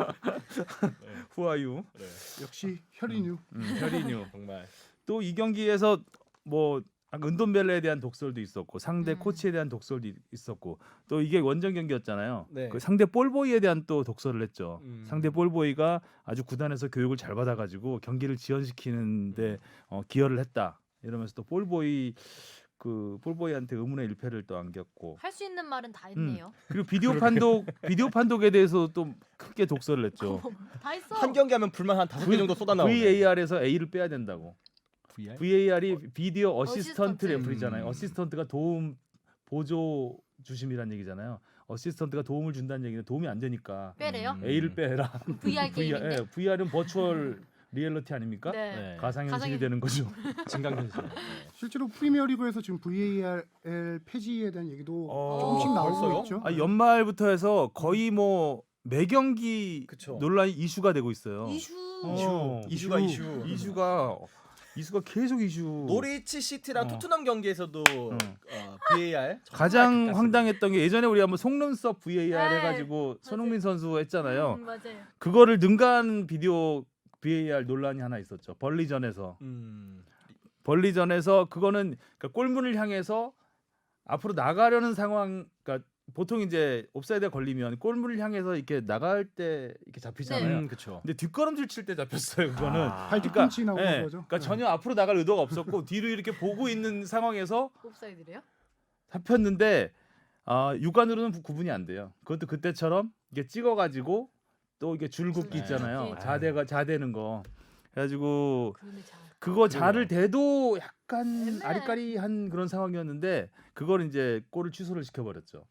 Who are you? 네. 역시 혈인유. 혈인유. 정말. 또 이 경기에서 뭐 은돈벨레에 대한 독설도 있었고 상대 코치에 대한 독설도 있었고 또 이게 원정 경기였잖아요. 네. 그 상대 볼보이에 대한 또 독설을 했죠. 음. 상대 볼보이가 아주 구단에서 교육을 잘 받아가지고 경기를 지연시키는데 기여를 했다. 이러면서 또 볼보이한테 의문의 일패를 또 안겼고 할 수 있는 말은 다 했네요. 그리고 비디오 판독에 대해서 또 크게 독설을 했죠. 다 했어. 한 경기 하면 불만 한 5개 정도 쏟아나오네. VAR에서 A를 빼야 된다고. VAR? VAR이 비디오 어시스턴트 어시스턴트. 레프리잖아요. 어시스턴트가 도움 보조 주심이란 얘기잖아요. 어시스턴트가 도움을 준다는 얘기는 도움이 안 되니까 빼래요? A를 빼라. VR 게임인데. VR은 버추얼 리얼리티 아닙니까? 네. 네. 가상현실이 가상현- 되는 거죠. 진강현실. 실제로 프리미어리그에서 지금 VAR 폐지에 대한 얘기도 조금씩 어, 나오고 벌써요? 있죠. 연말부터 해서 거의 뭐 매 경기 그쵸. 논란이 이슈가 되고 있어요. 이슈. 이슈가 이슈가 계속 이슈. 노리치 시티랑 어. 토트넘 경기에서도 VAR 가장 정말 황당했던 게 예전에 우리 한번 속눈썹 VAR 네, 해가지고 손흥민 선수 했잖아요. 맞아요. 그거를 능가한 비디오 VAR 논란이 하나 있었죠. 벌리전에서 그거는 그러니까 골문을 향해서 앞으로 나가려는 상황, 그러니까 보통 이제 옵사이드에 걸리면 골문을 향해서 이렇게 나갈 때 이렇게 잡히잖아요. 그렇죠. 근데 뒷걸음질 칠 때 잡혔어요. 그거는. 발 뒤꿈치 나오는 예, 거죠. 그러니까 전혀 앞으로 나갈 의도가 없었고 뒤로 이렇게 보고 있는 상황에서 옵사이드래요? 잡혔는데 육안으로는 구분이 안 돼요. 그것도 그때처럼 이게 찍어가지고 또 이게 줄긋기 줄 있잖아요. 긋기. 자대는 거. 그래가지고 그러네 잘. 그거 자를 대도 약간 애매해. 아리까리한 그런 상황이었는데 그걸 이제 골을 취소를 시켜버렸죠.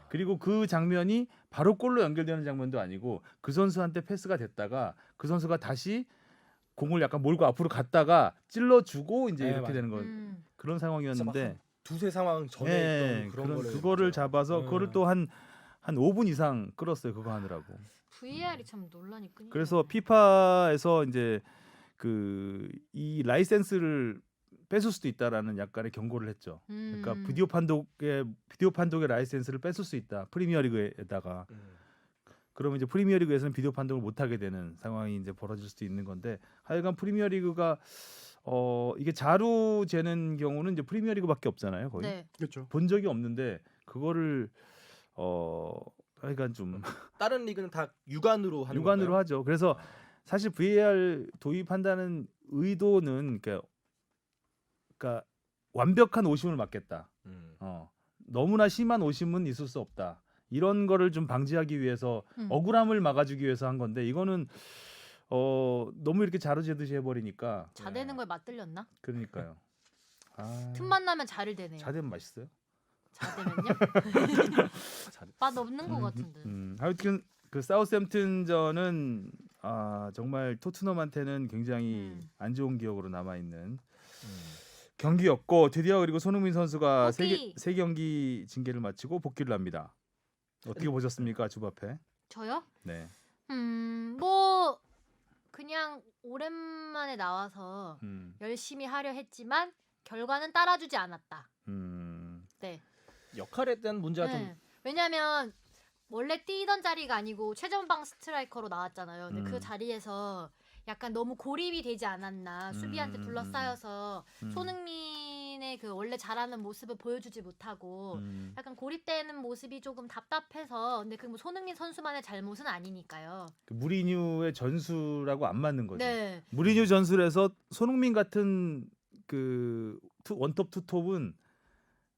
그리고 그 장면이 바로 골로 연결되는 장면도 아니고 그 선수한테 패스가 됐다가 그 선수가 다시 공을 약간 몰고 앞으로 갔다가 찔러주고 이제 네, 이렇게 맞아요. 되는 건 그런 상황이었는데 두세 상황 전에 예, 있던 그런 거를 그거를 맞아요. 잡아서 그거를 또 한 5분 이상 끌었어요. 그거 하느라고. VR이 참 논란이 끊이죠. 그래서 피파에서 이제 그 이 라이센스를 뺏을 수도 있다라는 약간의 경고를 했죠. 그러니까 비디오 판독의 라이센스를 뺏을 수 있다. 프리미어리그에다가 그러면 이제 프리미어리그에서는 비디오 판독을 못 하게 되는 상황이 이제 벌어질 수도 있는 건데 하여간 프리미어리그가 이게 자루 재는 경우는 이제 프리미어리그밖에 없잖아요. 거의 네. 그렇죠. 본 적이 없는데 그거를 하여간 좀 다른 리그는 다 육안으로 하는 육안으로 건가요? 하죠. 그래서 사실 VAR 도입한다는 의도는 그러니까 완벽한 오심을 막겠다. 너무나 심한 오심은 있을 수 없다. 이런 거를 좀 방지하기 위해서 억울함을 막아주기 위해서 한 건데 이거는 너무 이렇게 자루재듯이 해버리니까 자대는 거에 맛들렸나? 그러니까요. 틈만 나면 자를 대네요. 자대면 맛있어요? 자대면요? 맛 없는 것 같은데. 하여튼 그 사우스햄튼전은 정말 토트넘한테는 굉장히 안 좋은 기억으로 남아 있는 경기였고 드디어 그리고 손흥민 선수가 복귀! 세 경기 징계를 마치고 복귀를 합니다. 어떻게 보셨습니까, 주바페? 저요? 네. 뭐 그냥 오랜만에 나와서 음, 열심히 하려 했지만 결과는 따라주지 않았다. 네. 역할에 대한 문제가 좀 네. 왜냐면 원래 뛰던 자리가 아니고 최전방 스트라이커로 나왔잖아요. 근데 그 자리에서 약간 너무 고립이 되지 않았나. 수비한테 둘러싸여서 손흥민의 그 원래 잘하는 모습을 보여주지 못하고 약간 고립되는 모습이 조금 답답해서. 근데 그 뭐 손흥민 선수만의 잘못은 아니니까요. 그 무리뉴의 전술하고 안 맞는 거죠. 네. 무리뉴 전술에서 손흥민 같은 그 원톱 투톱은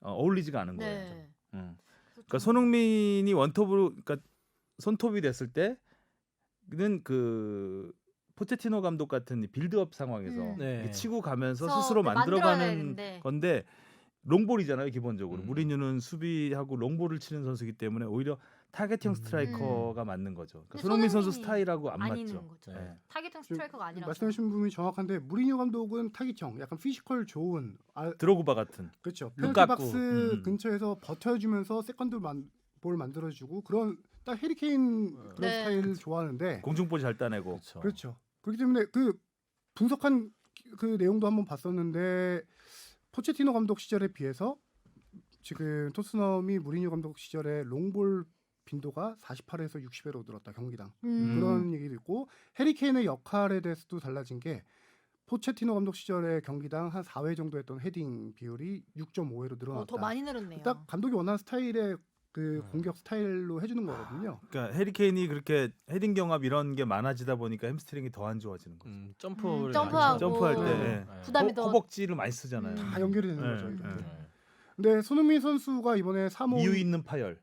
어울리지가 않은 거예요. 네. 좀. 그래서 그러니까 좀- 손흥민이 원톱으로 그러니까 손톱이 됐을 때는 그 포체티노 감독 같은 빌드업 상황에서 네. 이렇게 치고 가면서 그래서 스스로 만들어야 만들어가는 되는데. 건데 롱볼이잖아요 기본적으로. 음. 무리뉴는 수비하고 롱볼을 치는 선수이기 때문에 오히려 타겟형 스트라이커가 맞는 거죠. 그러니까 근데 손흥민 선수 손흥민이 스타일하고 안 아니는 맞죠. 거죠. 네. 타겟형 스트라이커가 아니라서. 말씀하신 부분이 정확한데 무리뉴 감독은 타깃형, 약간 피지컬 좋은 드로그바 같은. 그렇죠. 루카쿠. 페널티 박스 음. 근처에서 버텨주면서 세컨드 볼 만들어주고 그런 딱 해리케인 그런 네. 스타일을 좋아하는데 공중볼 잘 따내고. 그렇죠. 그렇죠. 그렇기 때문에 그 분석한 그 내용도 한번 봤었는데 포체티노 감독 시절에 비해서 지금 토트넘이 무리뉴 감독 시절에 롱볼 빈도가 48에서 60회로 늘었다 경기당. 그런 얘기도 있고 해리케인의 역할에 대해서도 달라진 게 포체티노 감독 시절에 경기당 한 4회 정도 했던 헤딩 비율이 6.5회로 늘어났다. 더 많이 늘었네요. 딱 감독이 원하는 스타일의 그 공격 스타일로 해주는 거거든요. 그러니까 해리케인이 그렇게 헤딩 경합 이런 게 많아지다 보니까 햄스트링이 더 안 좋아지는 거죠. 점프를 점프하고. 점프할 때 네. 부담이 더 허벅지를 많이 쓰잖아요. 다 연결이 되는 네, 거죠. 이렇게. 네. 근데 손흥민 선수가 이번에 3호 이유 있는 파열.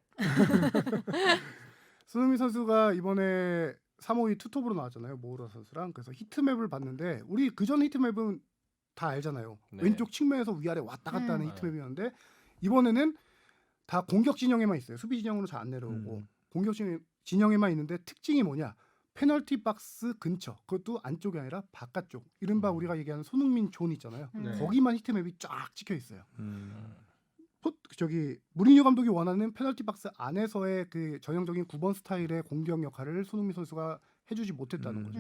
손흥민 선수가 이번에 3호위 투톱으로 나왔잖아요. 모우라 선수랑. 그래서 히트맵을 봤는데 우리 그전 히트맵은 다 알잖아요. 네. 왼쪽 측면에서 위아래 왔다 갔다 하는 네. 히트맵이었는데 이번에는 다 공격 진영에만 있어요. 수비 진영으로 잘 안 내려오고 공격 진영에만 있는데 특징이 뭐냐? 페널티 박스 근처. 그것도 안쪽이 아니라 바깥쪽. 이른바 우리가 얘기하는 손흥민 존 있잖아요. 네. 거기만 히트맵이 쫙 찍혀 있어요. 무리뉴 감독이 원하는 페널티 박스 안에서의 그 전형적인 9번 스타일의 공격 역할을 손흥민 선수가 해주지 못했다는 거죠.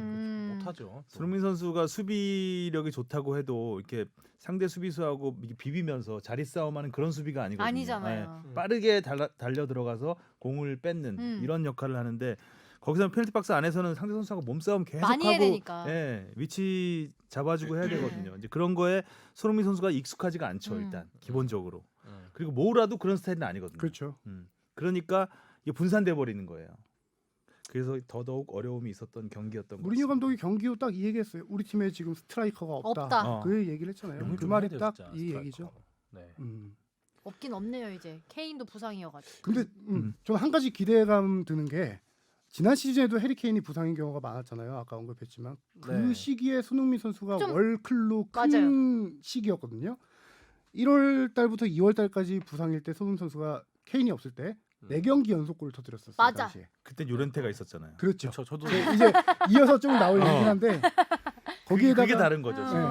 못하죠. 손흥민 선수가 수비력이 좋다고 해도 이렇게 상대 수비수하고 이렇게 비비면서 자리 싸움하는 그런 수비가 아니거든요. 아니잖아요. 네. 빠르게 달려 들어가서 공을 뺏는 이런 역할을 하는데 거기서 페널티 박스 안에서는 상대 선수하고 몸싸움 계속 많이 해야 하고 되니까. 예, 위치 잡아주고 해야 되거든요. 이제 그런 거에 손흥민 선수가 익숙하지가 않죠. 일단 기본적으로. 그리고 모우라도 그런 스타일은 아니거든요. 그렇죠. 그러니까 이게 분산돼 버리는 거예요. 그래서 더더욱 어려움이 있었던 경기였던 것 무리뉴 같습니다. 감독이 경기 후 딱 이 얘기했어요. 우리 팀에 지금 스트라이커가 없다. 없다. 그 얘기를 했잖아요. 용을 그 좀 말이 해야 돼요, 딱 진짜, 이 스트라이커. 얘기죠. 네. 없긴 없네요 이제. 케인도 부상이어가지고. 근데 저는 한 가지 기대감 드는 게 지난 시즌에도 해리케인이 부상인 경우가 많았잖아요. 아까 언급했지만 그 네. 시기에 손흥민 선수가 좀- 월클로 큰 시기였거든요. 1월 달부터 2월 달까지 부상일 때 손흥민 선수가 케인이 없을 때 4경기 연속골을 터뜨렸었어요. 맞아. 당시에. 그때 요렌테가 있었잖아요. 그렇죠. 저도 이제 이어서 좀 나올 얘기긴 한데 거기에다가 그게 다른 거죠. 네. 지금.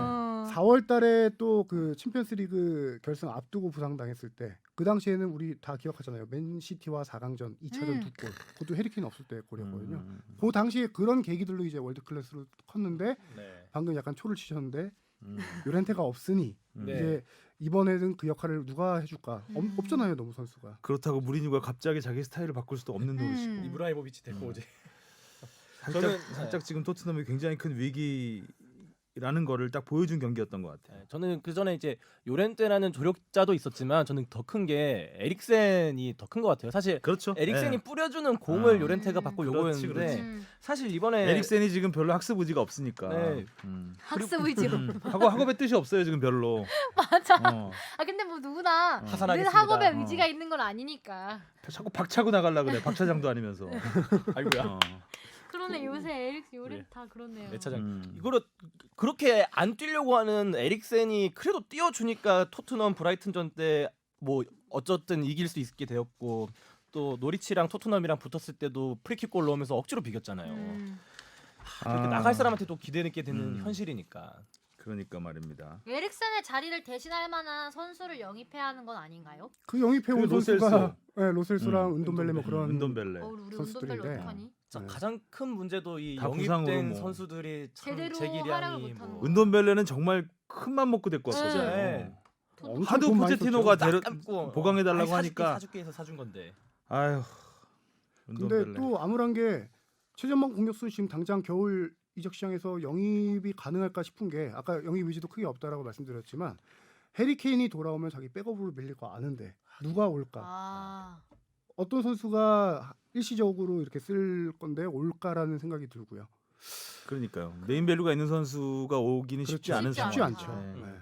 4월 달에 또 그 챔피언스리그 결승 앞두고 부상 당했을 때 그 당시에는 우리 다 기억하잖아요. 맨시티와 4강전 2차전 2골. 그것도 해리케인 없을 때 골이었거든요. 그 당시에 그런 계기들로 이제 월드 클래스로 컸는데 네. 방금 약간 초를 치셨는데 요렌테가 없으니 네. 이제 이번에는 그 역할을 누가 해줄까? 없잖아요, 너무 선수가. 그렇다고 무리뉴가 갑자기 자기 스타일을 바꿀 수도 없는 노릇이고 이브라이모비치 데리고 오지. 살짝 지금 토트넘이 굉장히 큰 위기라는 거를 딱 보여준 경기였던 것 같아요. 네, 저는 그 전에 이제 요렌테라는 조력자도 있었지만 저는 더 큰 게 에릭센이 더 큰 것 같아요. 사실 그렇죠. 에릭센이 예. 뿌려주는 공을 아. 요렌테가 받고 그렇지, 요거였는데 그렇지. 사실 이번에 에릭센이 지금 별로 학습 의지가 없으니까. 네. 학습 의지로. 학업의 뜻이 없어요 지금 별로. 맞아. 어. 아 근데 뭐 누구나 늘 하산하겠습니다. 학업에 어. 의지가 있는 건 아니니까. 자꾸 박차고 나가려 그래. 박 차장도 아니면서. 아이고야. 어. 그러네 요새 에릭 요렌 다 그렇네요. 내 차장. 음. 이거를 그렇게 안 뛰려고 하는 에릭센이 그래도 뛰어주니까 토트넘 브라이튼전 때 뭐 어쨌든 이길 수 있게 되었고 또 노리치랑 토트넘이랑 붙었을 때도 프리킥 골 넣으면서 억지로 비겼잖아요. 그렇게 나갈 사람한테 또 기대게 되는 현실이니까. 그러니까 말입니다. 에릭슨의 자리를 대신할 만한 선수를 영입해야 하는 건 아닌가요? 그 영입해온 그 선수가 로셀소. 네, 로셀소랑 은돈벨레 뭐 그런 은돈벨레. 우리 선수들인데. 운동벨 어떡하니? 자, 네. 가장 큰 문제도 이 다 부상으로 영입된 뭐. 선수들이 참 제대로 재기량이 활약을 뭐 못하는 거야. 은돈벨레는 정말 큰 맘 먹고 데리고 네. 왔거든요. 네. 엄청 하도 돈 많이 포체티노가 썼죠. 보강해달라고 하니까. 사줄게 해서 사준 건데. 아휴. 근데 은돈벨레. 또 암울한 게 최전방 공격수 지금 당장 겨울 이적 시장에서 영입이 가능할까 싶은 게 아까 영입 의지도 크게 없다라고 말씀드렸지만 해리 케인이 돌아오면 자기 백업으로 밀릴 거 아는데 누가 올까? 아, 어떤 선수가 일시적으로 이렇게 쓸 건데 올까라는 생각이 들고요. 그러니까요. 메인 밸류가 있는 선수가 오기는 쉽지 그렇죠. 않은 쉽지 상황. 쉽지 않죠. 네. 네.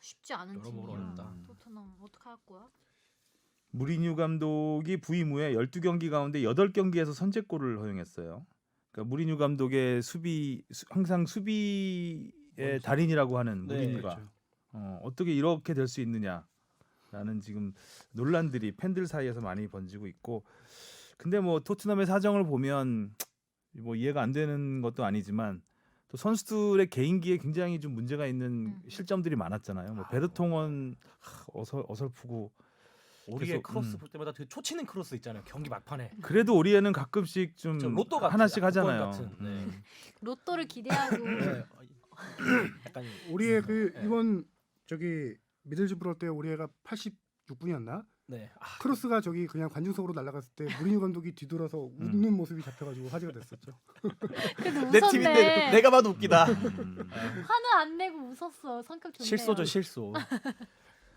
쉽지 않은 여러모로 팀이야. 어렵다. 토트넘 어떡할 거야? 무리뉴 감독이 부임 후에 12경기 가운데 8경기에서 선제골을 허용했어요. 그러니까 무리뉴 감독의 항상 수비의 달인이라고 하는 네, 무리뉴가 그렇죠. 어떻게 이렇게 될 수 있느냐라는 지금 논란들이 팬들 사이에서 많이 번지고 있고, 근데 뭐 토트넘의 사정을 보면 뭐 이해가 안 되는 것도 아니지만 또 선수들의 개인기에 굉장히 좀 문제가 있는 실점들이 많았잖아요. 뭐 베르통은 어설프고 오리의 계속, 크로스 볼 때마다 되게 초치는 크로스 있잖아요. 경기 막판에. 그래도 오리에는 가끔씩 좀 저 로또 같은, 하나씩 복권 하잖아요. 같은. 네. 로또를 기대하고 네. 약간 우리의 그 네. 이번 저기 미들즈브러 때 우리가 86분이었나? 네. 크로스가 저기 그냥 관중석으로 날아갔을 때 무리뉴 감독이 뒤돌아서 웃는 모습이 잡혀가지고 화제가 됐었죠. 그래도 내 웃었네. 팀인데 내가 봐도 웃기다. 화는 안 내고 웃었어. 성격 좋네요. 실소죠, 실소.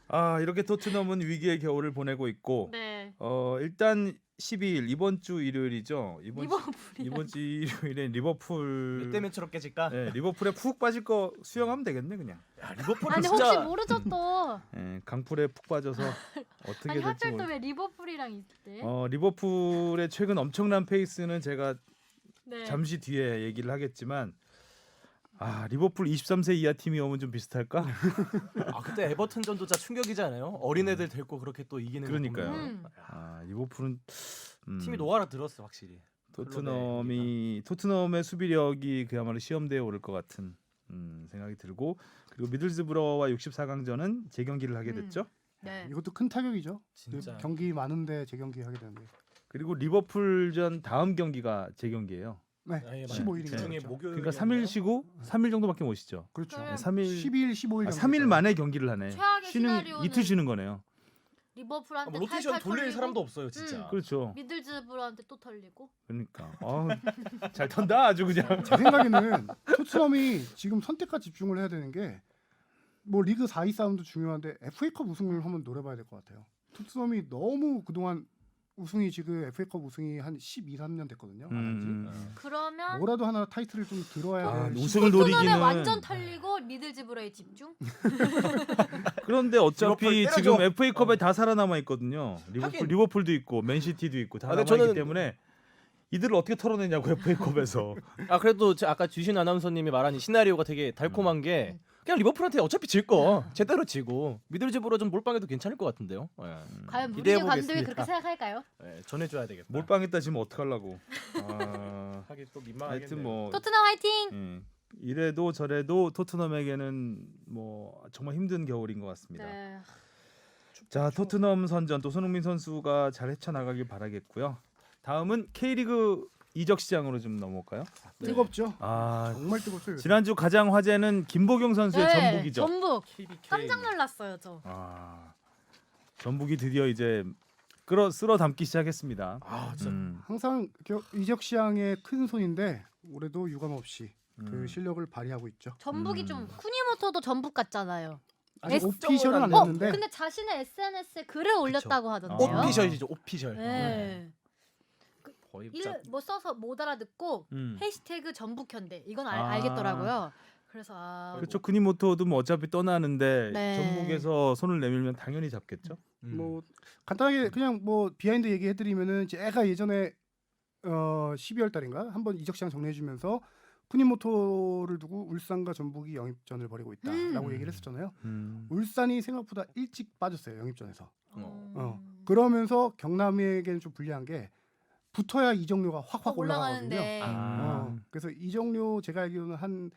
아, 이렇게 토트넘은 위기의 겨울을 보내고 있고 네. 일단 12일 이번 주 일요일이죠. 리버풀이 이번 주 일요일에 리버풀 몇 대면처럼 깨질까? 네, 리버풀에 푹 빠질 거 수영하면 되겠네 그냥. 야, 리버풀은 아니 진짜 혹시 모르죠 또. 네, 강풀에 푹 빠져서 어떻게 아니 될지 하필 모르. 또왜 리버풀이랑 있대? 리버풀의 최근 엄청난 페이스는 제가 네. 잠시 뒤에 얘기를 하겠지만 리버풀 23세 이하 팀이 오면 좀 비슷할까? 그때 에버튼전도 진짜 충격이잖아요. 어린애들 데리고 그렇게 또 이기는 거 그러니까요. 보면. 리버풀은 팀이 노화라 들었어 확실히. 토트넘의 수비력이 그야말로 시험대에 오를 것 같은 생각이 들고, 그리고 미들즈브러와 64강전은 재경기를 하게 됐죠. 네. 이것도 큰 타격이죠. 진짜. 경기 많은데 재경기 하게 되는데. 그리고 리버풀전 다음 경기가 재경기예요. 네, 네, 15일인가 중에 그렇죠. 목요일. 그러니까 3일 쉬고 3일 정도밖에 못 쉬죠. 그렇죠. 그러면 3일 12일, 15일 3일 만에 경기를 하네. 최악의 시나리오는 이틀 쉬는 거네요. 리버풀한테 로테이션 탈탈 돌릴 털리고 사람도 없어요 진짜. 그렇죠. 미들즈브러한테 또 털리고. 그러니까 잘 턴다 아주 그냥. 제 생각에는 토트넘이 지금 선택과 집중을 해야 되는 게 뭐 리그 4위 싸움도 중요한데 FA컵 우승을 한번 노려봐야 될 것 같아요. 토트넘이 너무 그동안 우승이 지금 FA컵 우승이 한 12, 3년 됐거든요. 안 한지. 그러면 뭐라도 하나 타이틀을 좀 들어야 돼. 우승을 토트넘에 노리기는 완전 털리고 미들즈브러에 집중. 그런데 어차피 리버풀 지금 때려줘. FA컵에 다 살아남아 있거든요. 하긴. 리버풀도 있고 맨시티도 있고 다 근데 남아 있기 저는- 때문에 이들을 어떻게 털어내냐고 FA컵에서. 그래도 아까 주신 아나운서님이 말한 이 시나리오가 되게 달콤한 게 그냥 리버풀한테 어차피 질 거 제대로 지고 미들즈브로 좀 몰빵해도 괜찮을 것 같은데요. 과연 기대해 무리뉴 감독이 보겠습니다. 그렇게 생각할까요? 전해줘야 되겠다. 몰빵했다 지금 어떡하려고. 하긴 또 민망하겠네요. 하여튼 뭐 토트넘 화이팅! 이래도 저래도 토트넘에게는 뭐 정말 힘든 겨울인 것 같습니다. 네. 자, 토트넘 선전 또 손흥민 선수가 잘 헤쳐나가길 바라겠고요. 다음은 K리그 이적 시장으로 좀 넘어갈까요? 네. 뜨겁죠. 아 정말 뜨겁죠. 요새. 지난주 가장 화제는 김보경 선수의 네, 전북이죠. 전북. KBK. 깜짝 놀랐어요, 저. 아 전북이 드디어 이제 쓸어 담기 시작했습니다. 아, 진짜 항상 이적 시장의 큰 손인데 올해도 유감없이 그 실력을 발휘하고 있죠. 전북이 좀 쿠니모토도 전북 같잖아요. 아직 S- 오피셜은 안 어, 했는데 근데 자신의 SNS에 글을 올렸다고 하던데요. 오피셜이죠, 오피셜. 네. 거의 진짜 뭐 써서 못 알아듣고 해시태그 전북현대 이건 아. 알겠더라고요. 그래서 그렇죠. 쿠니모토도 뭐 어차피 떠나는데 네. 전북에서 손을 내밀면 당연히 잡겠죠. 뭐 간단하게 그냥 뭐 비하인드 얘기해드리면은 제가 예전에 12월 달인가 한번 이적 시장 정리해주면서 쿠니모토를 두고 울산과 전북이 영입전을 벌이고 있다라고 얘기를 했었잖아요. 울산이 생각보다 일찍 빠졌어요, 영입전에서. 그러면서 경남에게는 좀 불리한 게 붙어야 이정료가 확확 올라가거든요. 올라가는데 그래서 이정료 제가 알기로는 한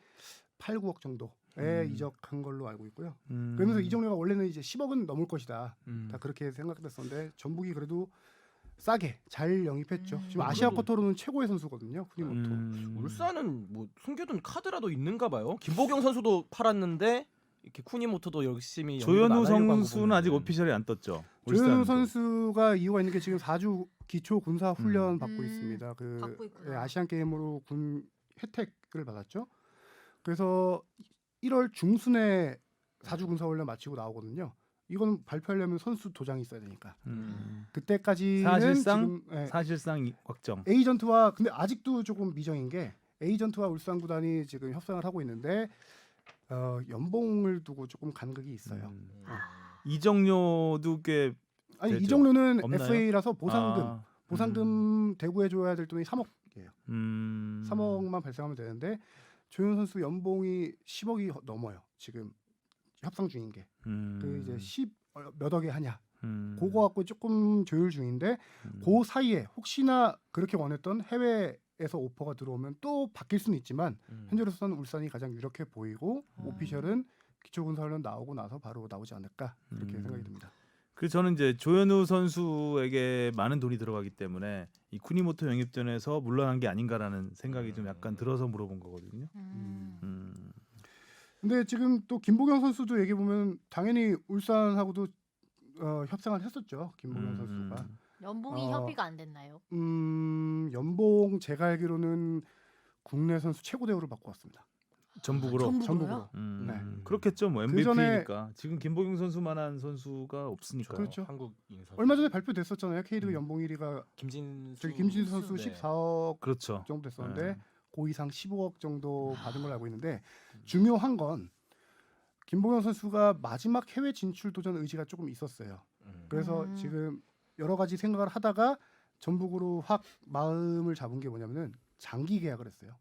8, 9억 정도에 이적한 걸로 알고 있고요. 그러면서 이정료가 원래는 이제 10억은 넘을 것이다. 다 그렇게 생각됐었는데 전북이 그래도 싸게 잘 영입했죠. 지금 아시아 쿼터로는 최고의 선수거든요, 쿠니모토. 울산은 뭐 숨겨둔 카드라도 있는가 봐요. 김보경 선수도 팔았는데 이렇게 쿠니모토도 열심히 조현우 영입을 안 하려고 한 거 선수는 아직 보면은. 오피셜이 안 떴죠. 조현우 울산도. 선수가 이유가 있는 게 지금 4주 기초 군사 훈련 받고 음. 있습니다. 그 받고 있구나. 예, 아시안 게임으로 군 혜택을 받았죠. 그래서 1월 중순에 4주 군사 훈련 마치고 나오거든요. 이건 발표하려면 선수 도장이 있어야 되니까. 그때까지는 사실상 지금, 예, 사실상 확정. 에이전트와 근데 아직도 조금 미정인 게 에이전트와 울산 구단이 지금 협상을 하고 있는데 연봉을 두고 조금 간극이 있어요. 이정료도 꽤 아니 되죠. 이 정도는 없나요? 보상금 아, 보상금 대구에 줘야 될 돈이 3억이에요. 3억 3억만 발생하면 되는데 조현 선수 연봉이 10억이 넘어요. 지금 협상 중인 게. 그 이제 10 몇 억에 하냐. 그거 갖고 조금 조율 중인데 그 사이에 혹시나 그렇게 원했던 해외에서 오퍼가 들어오면 또 바뀔 수는 있지만 현재로서는 울산이 가장 유력해 보이고 오피셜은 기초군사훈련 나오고 나서 바로 나오지 않을까 그렇게 생각이 듭니다. 그래서 저는 이제 조현우 선수에게 많은 돈이 들어가기 때문에 이 쿠니모토 영입전에서 물러난 게 아닌가라는 생각이 좀 약간 들어서 물어본 거거든요. 근데 지금 또 김보경 선수도 얘기해 보면 당연히 울산하고도 협상을 했었죠. 김보경 선수가. 연봉이 협의가 안 됐나요? 연봉 제가 알기로는 국내 선수 최고 대우를 받고 왔습니다. 전북으로. 전북으로요? 네. 그렇겠죠. 뭐 그 전에- MVP니까 지금 김보경 선수만한 선수가 없으니까. 그렇죠. 한국 인선. 얼마 전에 발표됐었잖아요. K리그 연봉 1위가 김진수 김진수 선수 네. 14억 그렇죠. 정도 됐었는데 네. 고 이상 15억 정도 받은 걸로 알고 있는데 중요한 건 김보경 선수가 마지막 해외 진출 도전 의지가 조금 있었어요. 그래서 지금 여러 가지 생각을 하다가 전북으로 확 마음을 잡은 게 뭐냐면은 장기 계약을 했어요.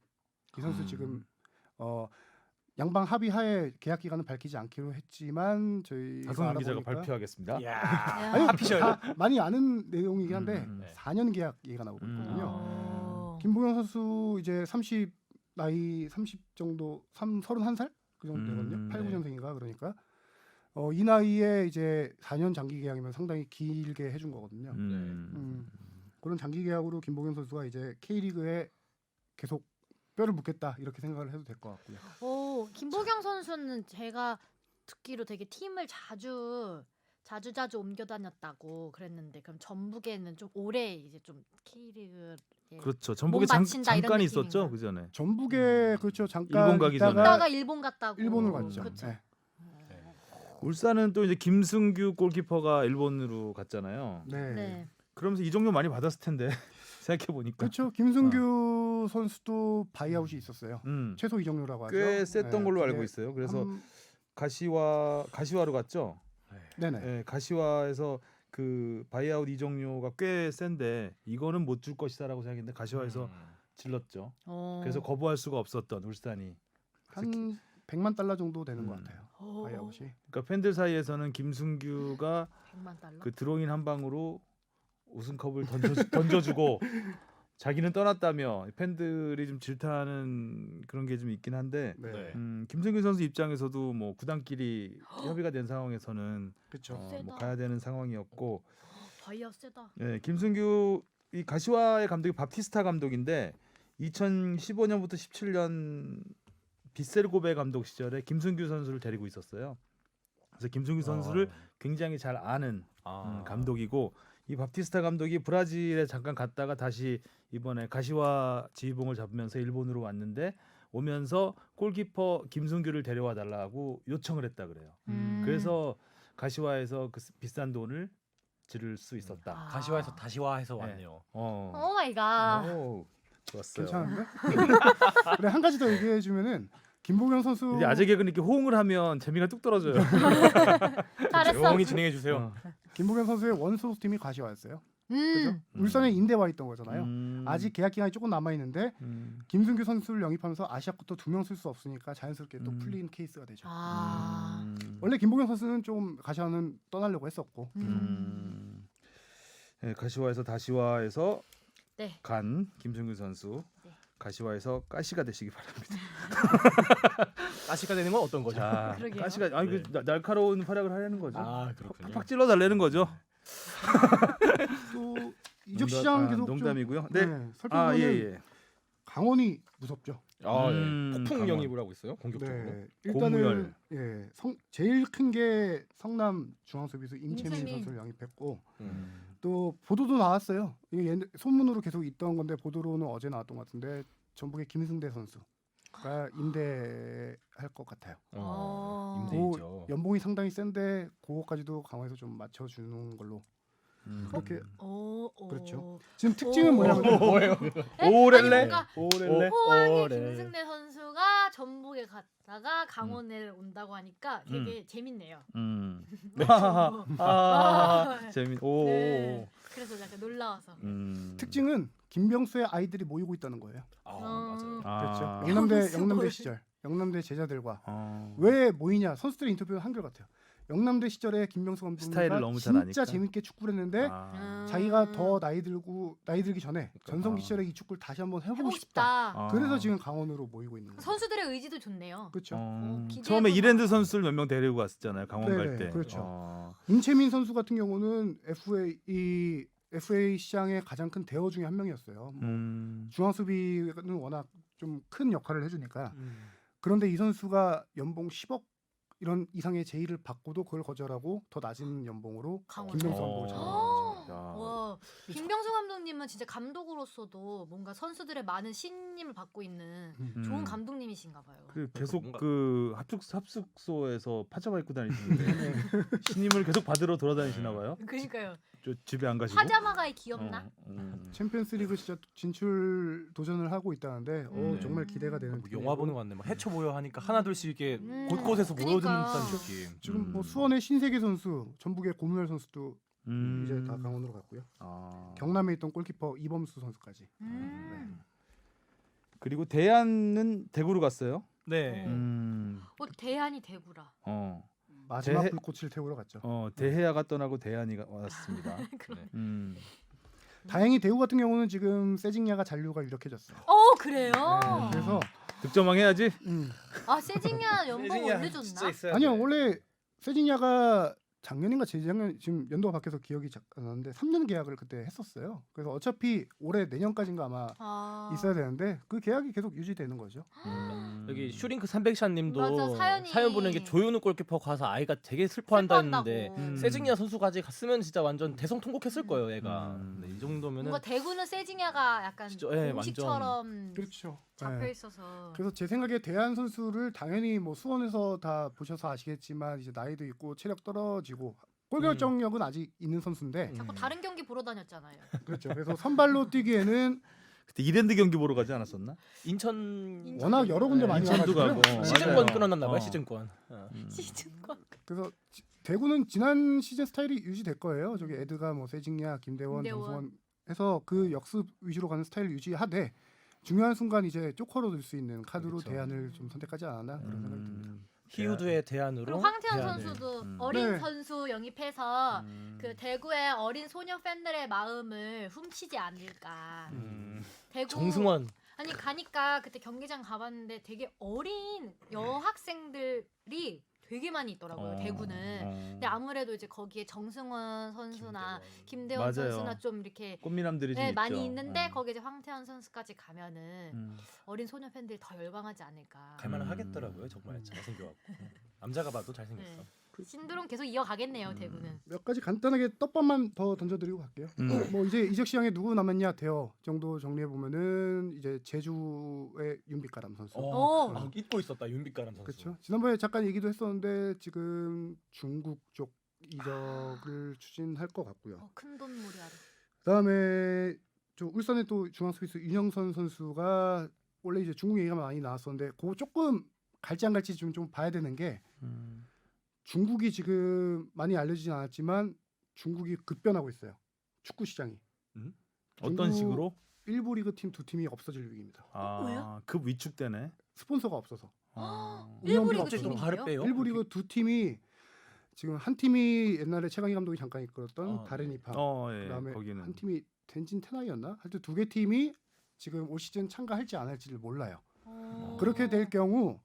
이 선수 지금 양방 합의하에 계약 기간은 밝히지 않기로 했지만 저희가 박성현 기자가 알아보니까 발표하겠습니다. 야. 아니 하피셜. 다 많이 아는 내용이긴 한데 네. 4년 계약 얘기가 나오고 있거든요. 어. 김보경 선수 이제 30 나이 30 정도 31살 그 정도 되거든요. 8, 네. 9년생인가 그러니까 이 나이에 이제 4년 장기 계약이면 상당히 길게 해준 거거든요. 그런 장기 계약으로 김보경 선수가 이제 K리그에 계속 뼈를 묻겠다 이렇게 생각을 해도 될 것 같고요. 김보경 선수는 제가 듣기로 되게 팀을 자주 옮겨 다녔다고 그랬는데 그럼 전북에는 좀 오래 이제 좀 K리그 그렇죠. 전북에 몸 바친다 이런 잠깐 느낌인가? 있었죠 그 전에. 전북에 그렇죠 잠깐 일본 가기 전에. 있다가 일본 갔다고 일본을 갔죠. 그쵸. 네. 울산은 또 이제 김승규 골키퍼가 일본으로 갔잖아요. 네. 네. 그러면서 이정료 많이 받았을 텐데 생각해 보니까. 그렇죠. 김승규 선수도 바이아웃이 있었어요. 최소 이정료라고 하죠. 꽤 셌던 걸로 그게 알고 있어요. 그래서 한- 가시화로 갔죠. 네네. 네, 가시화에서 그 바이아웃 이정료가 꽤 센데 이거는 못 줄 것이다라고 생각했는데 가시화에서 질렀죠. 그래서 거부할 수가 없었던 울산이. 한 100만 달러 정도 되는 것 같아요. 바이아웃이. 그러니까 팬들 사이에서는 김승규가 100만 달러. 그 드로잉 한 방으로 우승컵을 던져주고 자기는 떠났다며 팬들이 좀 질타하는 그런 게 좀 있긴 한데 네. 김승규 선수 입장에서도 뭐 구단끼리 협의가 된 상황에서는 그렇죠. 세다. 뭐 가야 되는 상황이었고 바이어 세다. 네, 김승규 이 가시화의 감독이 밥티스타 감독인데 2015년부터 17년 빗셀고베 감독 시절에 김승규 선수를 데리고 있었어요. 그래서 김승규 선수를 굉장히 잘 아는 감독이고 이 밥티스타 감독이 브라질에 잠깐 갔다가 다시 이번에 가시화 지휘봉을 잡으면서 일본으로 왔는데 오면서 골키퍼 김승규를 데려와 달라고 요청을 했다 그래요. 그래서 가시화에서 그 비싼 돈을 지를 수 있었다. 가시화에서 다시화해서 왔네요. 오 마이 갓. 오, 좋았어요. 괜찮은데? 그래 한 가지 더 얘기해 주면은 김보경 선수 이제 아재 개그는 이렇게 호응을 하면 재미가 뚝 떨어져요. 잘했어. 조용히 진행해 주세요. 김보경 선수의 원소속 팀이 가시화였어요. 그죠? 음. 울산에 임대와 있던 거잖아요. 음. 아직 계약 기간이 조금 남아 있는데 김승규 선수를 영입하면서 아시아부터 2명 쓸 수 없으니까 자연스럽게 또 풀린 케이스가 되죠. 아. 원래 김보경 선수는 좀 가시화는 떠나려고 했었고. 네, 가시화에서 다시화에서 네. 간 김승규 선수 네. 가시화에서 가시가 되시기 바랍니다. 가시가 되는 건 어떤 거죠? 자, 그러게요. 가시가 아니 그 날카로운 활약을 하려는 거죠. 그렇군요. 팍팍 찔러 달라는 거죠. 또 이적 시장 계속 농담이고요. 좀 네. 살펴보면 예. 강원이 무섭죠. 폭풍 강원. 영입을 하고 있어요. 공격적으로. 네, 고무열. 일단은 제일 큰 게 성남 중앙수비수 임채민 임채민. 선수를 영입했고 음. 또 보도도 나왔어요. 이게 소문으로 계속 있던 건데 보도로는 어제 나왔던 것 같은데 전북의 김승대 선수가 임대할 것 같아요. 임대이죠. 연봉이 상당히 센데 그거까지도 강화에서 좀 맞춰주는 걸로 그렇게 오. 그렇죠. 지금 특징은 뭐냐면 뭐예요? 오렐레. 뭔가 오렐레. 호황의 김승대 선수가 전북에 갔다가 강원에 온다고 하니까 되게 재밌네요. 재밌. 오. 네. 그래서 약간 놀라워서. 특징은 김병수의 아이들이 모이고 있다는 거예요. 맞아요. 그렇죠. 병수 영남대 모임. 시절 영남대 제자들과 어. 왜 모이냐 선수들의 인터뷰는 한결같아요. 영남대 시절에 김병수 스타일을 감독님과 너무 잘 진짜 아니까. 재밌게 축구를 했는데 아. 자기가 더 나이 들기 전에 전성기 아. 시절에 이 축구를 다시 한번 해보고 해보고 싶다. 싶다. 그래서 지금 강원으로 모이고 있는 거예요. 선수들의 의지도 좋네요. 그렇죠. 기대해보자. 처음에 이랜드 선수를 몇 명 데리고 갔었잖아요. 강원 네, 갈 때. 그렇죠. 임채민 선수 같은 경우는 FA 시장의 가장 큰 대어 중에 한 명이었어요. 중앙 수비는 워낙 좀 큰 역할을 해주니까. 그런데 이 선수가 연봉 10억 이런 이상의 제의를 받고도 그걸 거절하고 더 낮은 연봉으로 강원. 김병수 감독을 잡은 아. 거죠. 와, 김병수 감독님은 진짜 감독으로서도 뭔가 선수들의 많은 신임을 받고 있는 좋은 감독님이신가 봐요. 그 계속 뭔가- 그 합숙소에서 파자마 입고 다니시는데 신임을 계속 받으러 돌아다니시나 봐요. 그러니까요. 저 집에 안 가시고. 파자마가 귀엽나? 챔피언스리그 진짜 진출 도전을 하고 있다는데 정말 기대가 되는 뭐 영화 보는 것 같네. 막 해초 모여 하니까 하나둘씩 이렇게 음. 곳곳에서 그러니까. 모여드는 느낌. 지금 뭐 수원의 신세계 선수, 전북의 고무열 선수도 이제 다 강원으로 갔고요. 아. 경남에 있던 골키퍼 이범수 선수까지. 그리고 대안은 대구로 갔어요. 네. 대안이 대구라. 마지막 대- 불꽃을 태우러 갔죠. 대해야가 떠나고 대안이 왔습니다. 그럼. 다행히 대구 같은 경우는 지금 세징야가 잔류가 유력해졌어요. 그래요? 그래서 득점왕 해야지. 세징야 연봉 올려줬나? 아니요 원래 세징야가 작년인가 재작년 지금 연도가 바뀌어서 기억이 잘 안 나는데 3년 계약을 그때 했었어요. 그래서 어차피 올해 내년까지인가 아마 있어야 되는데 그 계약이 계속 유지되는 거죠. 여기 슈링크 300샷님도 맞아, 사연이- 사연 보낸 게 조윤우 골키퍼 가서 아이가 되게 슬퍼한다 했는데 슬퍼한다고. 세징야 선수까지 갔으면 진짜 완전 대성통곡했을 거예요, 얘가. 근데 이 정도면은 뭔가 대구는 세징야가 약간 진짜, 예, 공식처럼 그렇죠. 잡혀 네. 있어서. 그래서 제 생각에 대한 선수를 당연히 뭐 수원에서 다 보셔서 아시겠지만 이제 나이도 있고 체력 떨어지고 골 결정력은 아직 있는 선수인데 자꾸 다른 경기 보러 다녔잖아요. 그렇죠. 그래서 선발로 뛰기에는 그때 이랜드 경기 보러 가지 않았었나? 인천 워낙 여러 군데 많이 인천도 가가지고요. 가고. 시즌권 맞아요. 끊어놨나 봐요, 시즌권. 시즌권. 그래서 대구는 지난 시즌 스타일이 유지될 거예요. 저기 에드가 뭐 세징야, 김대원, 김대원. 정승원 해서 그 역습 위주로 가는 스타일을 유지하되 중요한 순간 이제 쪼커로 들 수 있는 카드로 그렇죠. 대안을 좀 선택하지 않았나 그런 생각이 듭니다. 희우드의 대안으로 그리고 황태현 대안을. 선수도 어린 네. 선수 영입해서 그 대구의 어린 소녀 팬들의 마음을 훔치지 않을까. 대구 정승원. 아니 가니까 그때 경기장 가봤는데 되게 어린 여학생들이 되게 많이 있더라고요. 대구는. 근데 아무래도 이제 거기에 정승원 선수나 김대원 맞아요. 선수나 좀 이렇게 꽃미남들이 좀 네, 있죠. 많이 있는데 거기에 이제 황태현 선수까지 가면은 음. 어린 소녀 팬들이 더 열광하지 않을까. 갈만 하겠더라고요. 정말 잘생겨갖고 남자가 봐도 잘생겼어. 네. 신드롬 계속 이어가겠네요. 대구는. 몇 가지 간단하게 떡밥만 더 던져드리고 갈게요. 뭐 이제 이적 시장에 누구 남았냐 대여 정도 정리해 보면은 이제 제주의 윤빛가람 선수. 오. 잊고 있었다 윤빛가람 선수. 그렇죠. 지난번에 잠깐 얘기도 했었는데 지금 중국 쪽 이적을 추진할 것 같고요. 큰 돈 무리하러. 그다음에 저 울산의 또 중앙 수비수 윤영선 선수가 원래 이제 중국 얘기가 많이 나왔었는데 그거 조금 갈지 안 갈지 좀 봐야 되는 게 중국이 지금 많이 알려지진 않았지만 중국이 급변하고 있어요. 축구 시장이. 어떤 중국 식으로? 1부 리그 팀 2팀이 없어질 위기입니다. 왜요? 급 위축되네. 스폰서가 없어서. 일부 리그 없어서. 팀인데요? 발을 빼요? 1부 리그 2팀이 지금 한 팀이 옛날에 최강희 감독이 잠깐 이끌었던 아, 다레니파. 예. 그다음에 거기는 한 팀이 덴진 테나이였나? 하여튼 두 개 팀이 지금 올 시즌 참가할지 안 할지를 몰라요. 그렇게 될 경우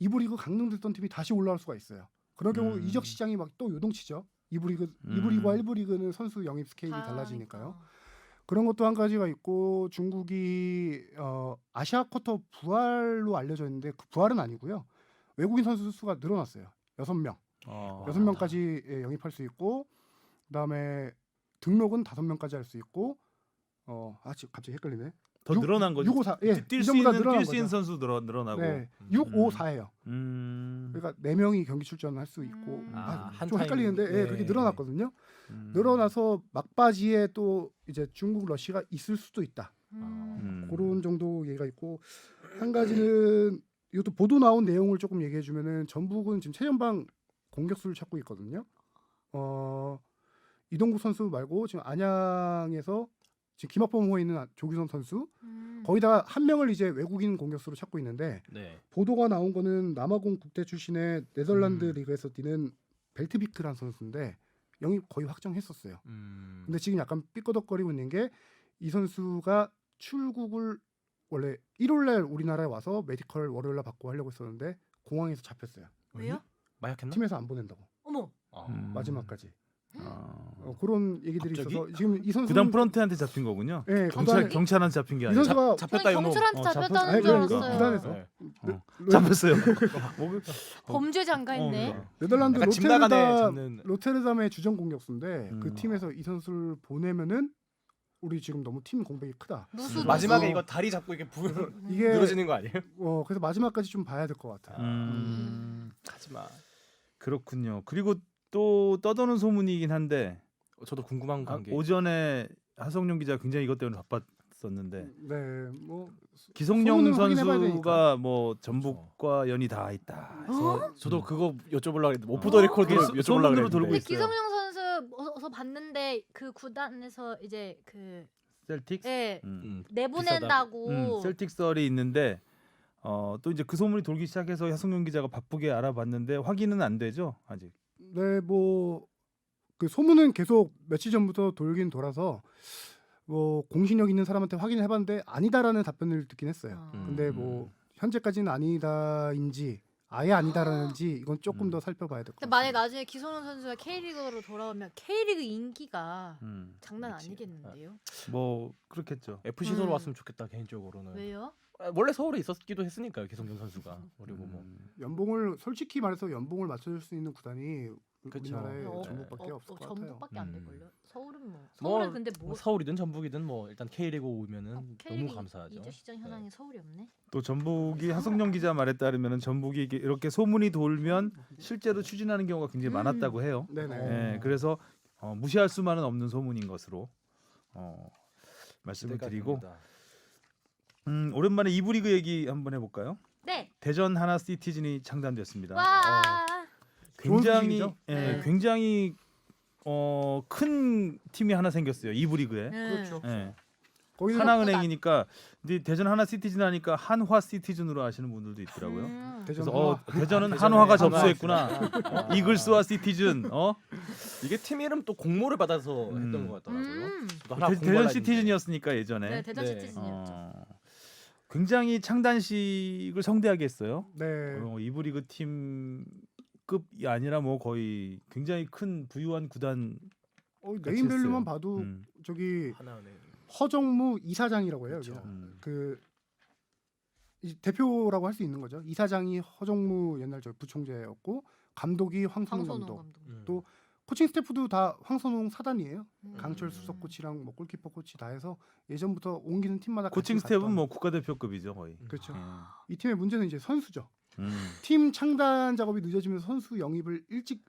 2부 리그 강등됐던 팀이 다시 올라올 수가 있어요. 그런 경우 이적 시장이 막 또 요동치죠. 2부 리그와 1부 리그는 선수 영입 스케일이 달라지니까요. 그런 것도 한 가지가 있고 중국이 아시아 쿼터 부활로 알려져 있는데 그 부활은 아니고요. 외국인 선수 수가 늘어났어요. 6명. 6명까지 영입할 수 있고 그다음에 등록은 5명까지 할 수 있고 지금 갑자기 헷갈리네. 더 늘어난 거죠. 654. 예. 뛸 수 이전보다 있는 늘어난 뛸 수 있는 거죠. 선수 늘어나고. 네. 654예요. 음. 그러니까 4명이 경기 출전을 할 수 있고 한 좀 타임. 헷갈리는데 네. 그렇게 늘어났거든요. 늘어나서 막바지에 또 이제 중국 러시가 있을 수도 있다. 그런 정도 얘기가 있고 한 가지는 이것도 보도 나온 내용을 조금 얘기해 주면은 전북은 지금 최전방 공격수를 찾고 있거든요. 이동국 선수 말고 지금 안양에서 지금 김학범호에 있는 조규성 선수 거기다가 한 명을 이제 외국인 공격수로 찾고 있는데 네. 보도가 나온 거는 남아공 국대 출신의 네덜란드 리그에서 뛰는 벨트비크라는 선수인데 영입 거의 확정했었어요. 근데 지금 약간 삐꺼덕거리고 있는 게 이 선수가 출국을 원래 1월 날 우리나라에 와서 메디컬 월요일 날 받고 하려고 했었는데 공항에서 잡혔어요. 왜요? 마약했나? 팀에서 안 보낸다고. 어머. 마지막까지. 그런 얘기들이 갑자기? 있어서 지금 이 선수 구단 프런트한테 잡힌 거군요. 예, 경찰한테 잡힌 게 이 아니라 선수가 잡혔다 이거. 경찰한테 잡혔다는 아니, 줄 그러니까 알았어요. 구단에서 네. 잡혔어요. 범죄자인가 했네. 그러니까. 네덜란드 약간 집 나간에 잡는. 로테르담의 주전 공격수인데 그 음. 팀에서 이 선수를 보내면은 우리 지금 너무 팀 공백이 크다. 누수 마지막에 누수. 이거 다리 잡고 이렇게 이게 늘어지는 거 아니에요? 그래서 마지막까지 좀 봐야 될 것 같아요. 하지마. 그렇군요. 그리고 또 떠도는 소문이긴 한데 저도 궁금한 관계. 오전에 하성룡 기자 굉장히 이것 때문에 바빴었는데 네, 뭐 기성용 소문을 확인해봐야 되니까. 선수가 뭐 전북과 연이 다 있다. 해서 저도 그거 여쭤보려고 했는데 오프 더 리코드 그게 여쭤보려고 소문으로 했는데. 돌고 근데 있어요. 기성용 선수 어서 봤는데 그 구단에서 이제 그 셀틱스. 예, 셀틱 내보낸다고. 썰이 있는데 또 이제 그 소문이 돌기 시작해서 하성룡 기자가 바쁘게 알아봤는데 확인은 안 되죠 아직. 네, 뭐 그 소문은 계속 며칠 전부터 돌긴 돌아서 뭐 공신력 있는 사람한테 확인을 해봤는데 아니다라는 답변을 듣긴 했어요. 근데 뭐 현재까지는 아니다인지 아예 아니다라는지 이건 조금 더 살펴봐야 될 것 근데 같아요. 만약 나중에 기성용 선수가 K리그로 돌아오면 K리그 인기가 장난 그치. 아니겠는데요? 뭐 그렇겠죠. FC소로 왔으면 좋겠다 개인적으로는. 왜요? 원래 서울에 있었기도 했으니까요 기성용 선수가. 그리고 뭐 연봉을 솔직히 말해서 연봉을 맞춰줄 수 있는 구단이 그쵸. 우리나라에 네. 전북밖에 없을 것 같아요. 전북밖에 안 될걸요? 서울은 뭐 뭐, 서울은 근데 뭐 뭐 서울이든 전북이든 뭐 일단 K리그 오면은 K리그 너무 감사하죠. 이적 시장 현황에 서울이 없네. 또 전북이 하성룡 기자 말에 따르면 전북이 이렇게 소문이 돌면 실제로 추진하는 경우가 굉장히 많았다고 해요. 네네. 예, 그래서 무시할 수만은 없는 소문인 것으로 말씀을 기대가 드리고 됩니다. 오랜만에 2부 리그 얘기 한번 해볼까요? 네. 대전 하나 시티즌이 창단됐습니다. 와. 굉장히 소식이죠? 네. 굉장히 큰 팀이 하나 생겼어요. 2부 리그에. 그렇죠. 예. 거기서 하나은행이니까 이제 대전 하나 시티즌 하니까 한화 시티즌으로 아시는 분들도 있더라고요. 대전 그래서 하나. 대전은 대전에 한화가 한화 접수했구나. 이글스와 시티즌. 이게 팀 이름 또 공모를 받아서 했던 것 같더라고요. 저도 하나 대전 공부하려 시티즌이었으니까 예전에. 네, 대전 네. 시티즌이었죠. 굉장히 창단식을 성대하게 했어요. 네. 2부 리그 팀 A급이 아니라 뭐 거의 굉장히 큰 부유한 구단. 같이 네임밸류만 했어요. 봐도 저기 하나은행. 허정무 이사장이라고 해요. 그렇죠. 그 이 대표라고 할 수 있는 거죠. 이사장이 허정무 옛날 저 부총재였고 감독이 황선홍 황선홍 감독. 감독. 또 코칭 스태프도 다 황선홍 사단이에요. 음. 강철 수석 코치랑 뭐 골키퍼 코치 다 해서 예전부터 옮기는 팀마다 코칭 같이 스텝은 갔던. 뭐 국가대표급이죠 거의. 그렇죠. 예. 이 팀의 문제는 이제 선수죠. 음. 팀 창단 작업이 늦어지면서 선수 영입을 일찍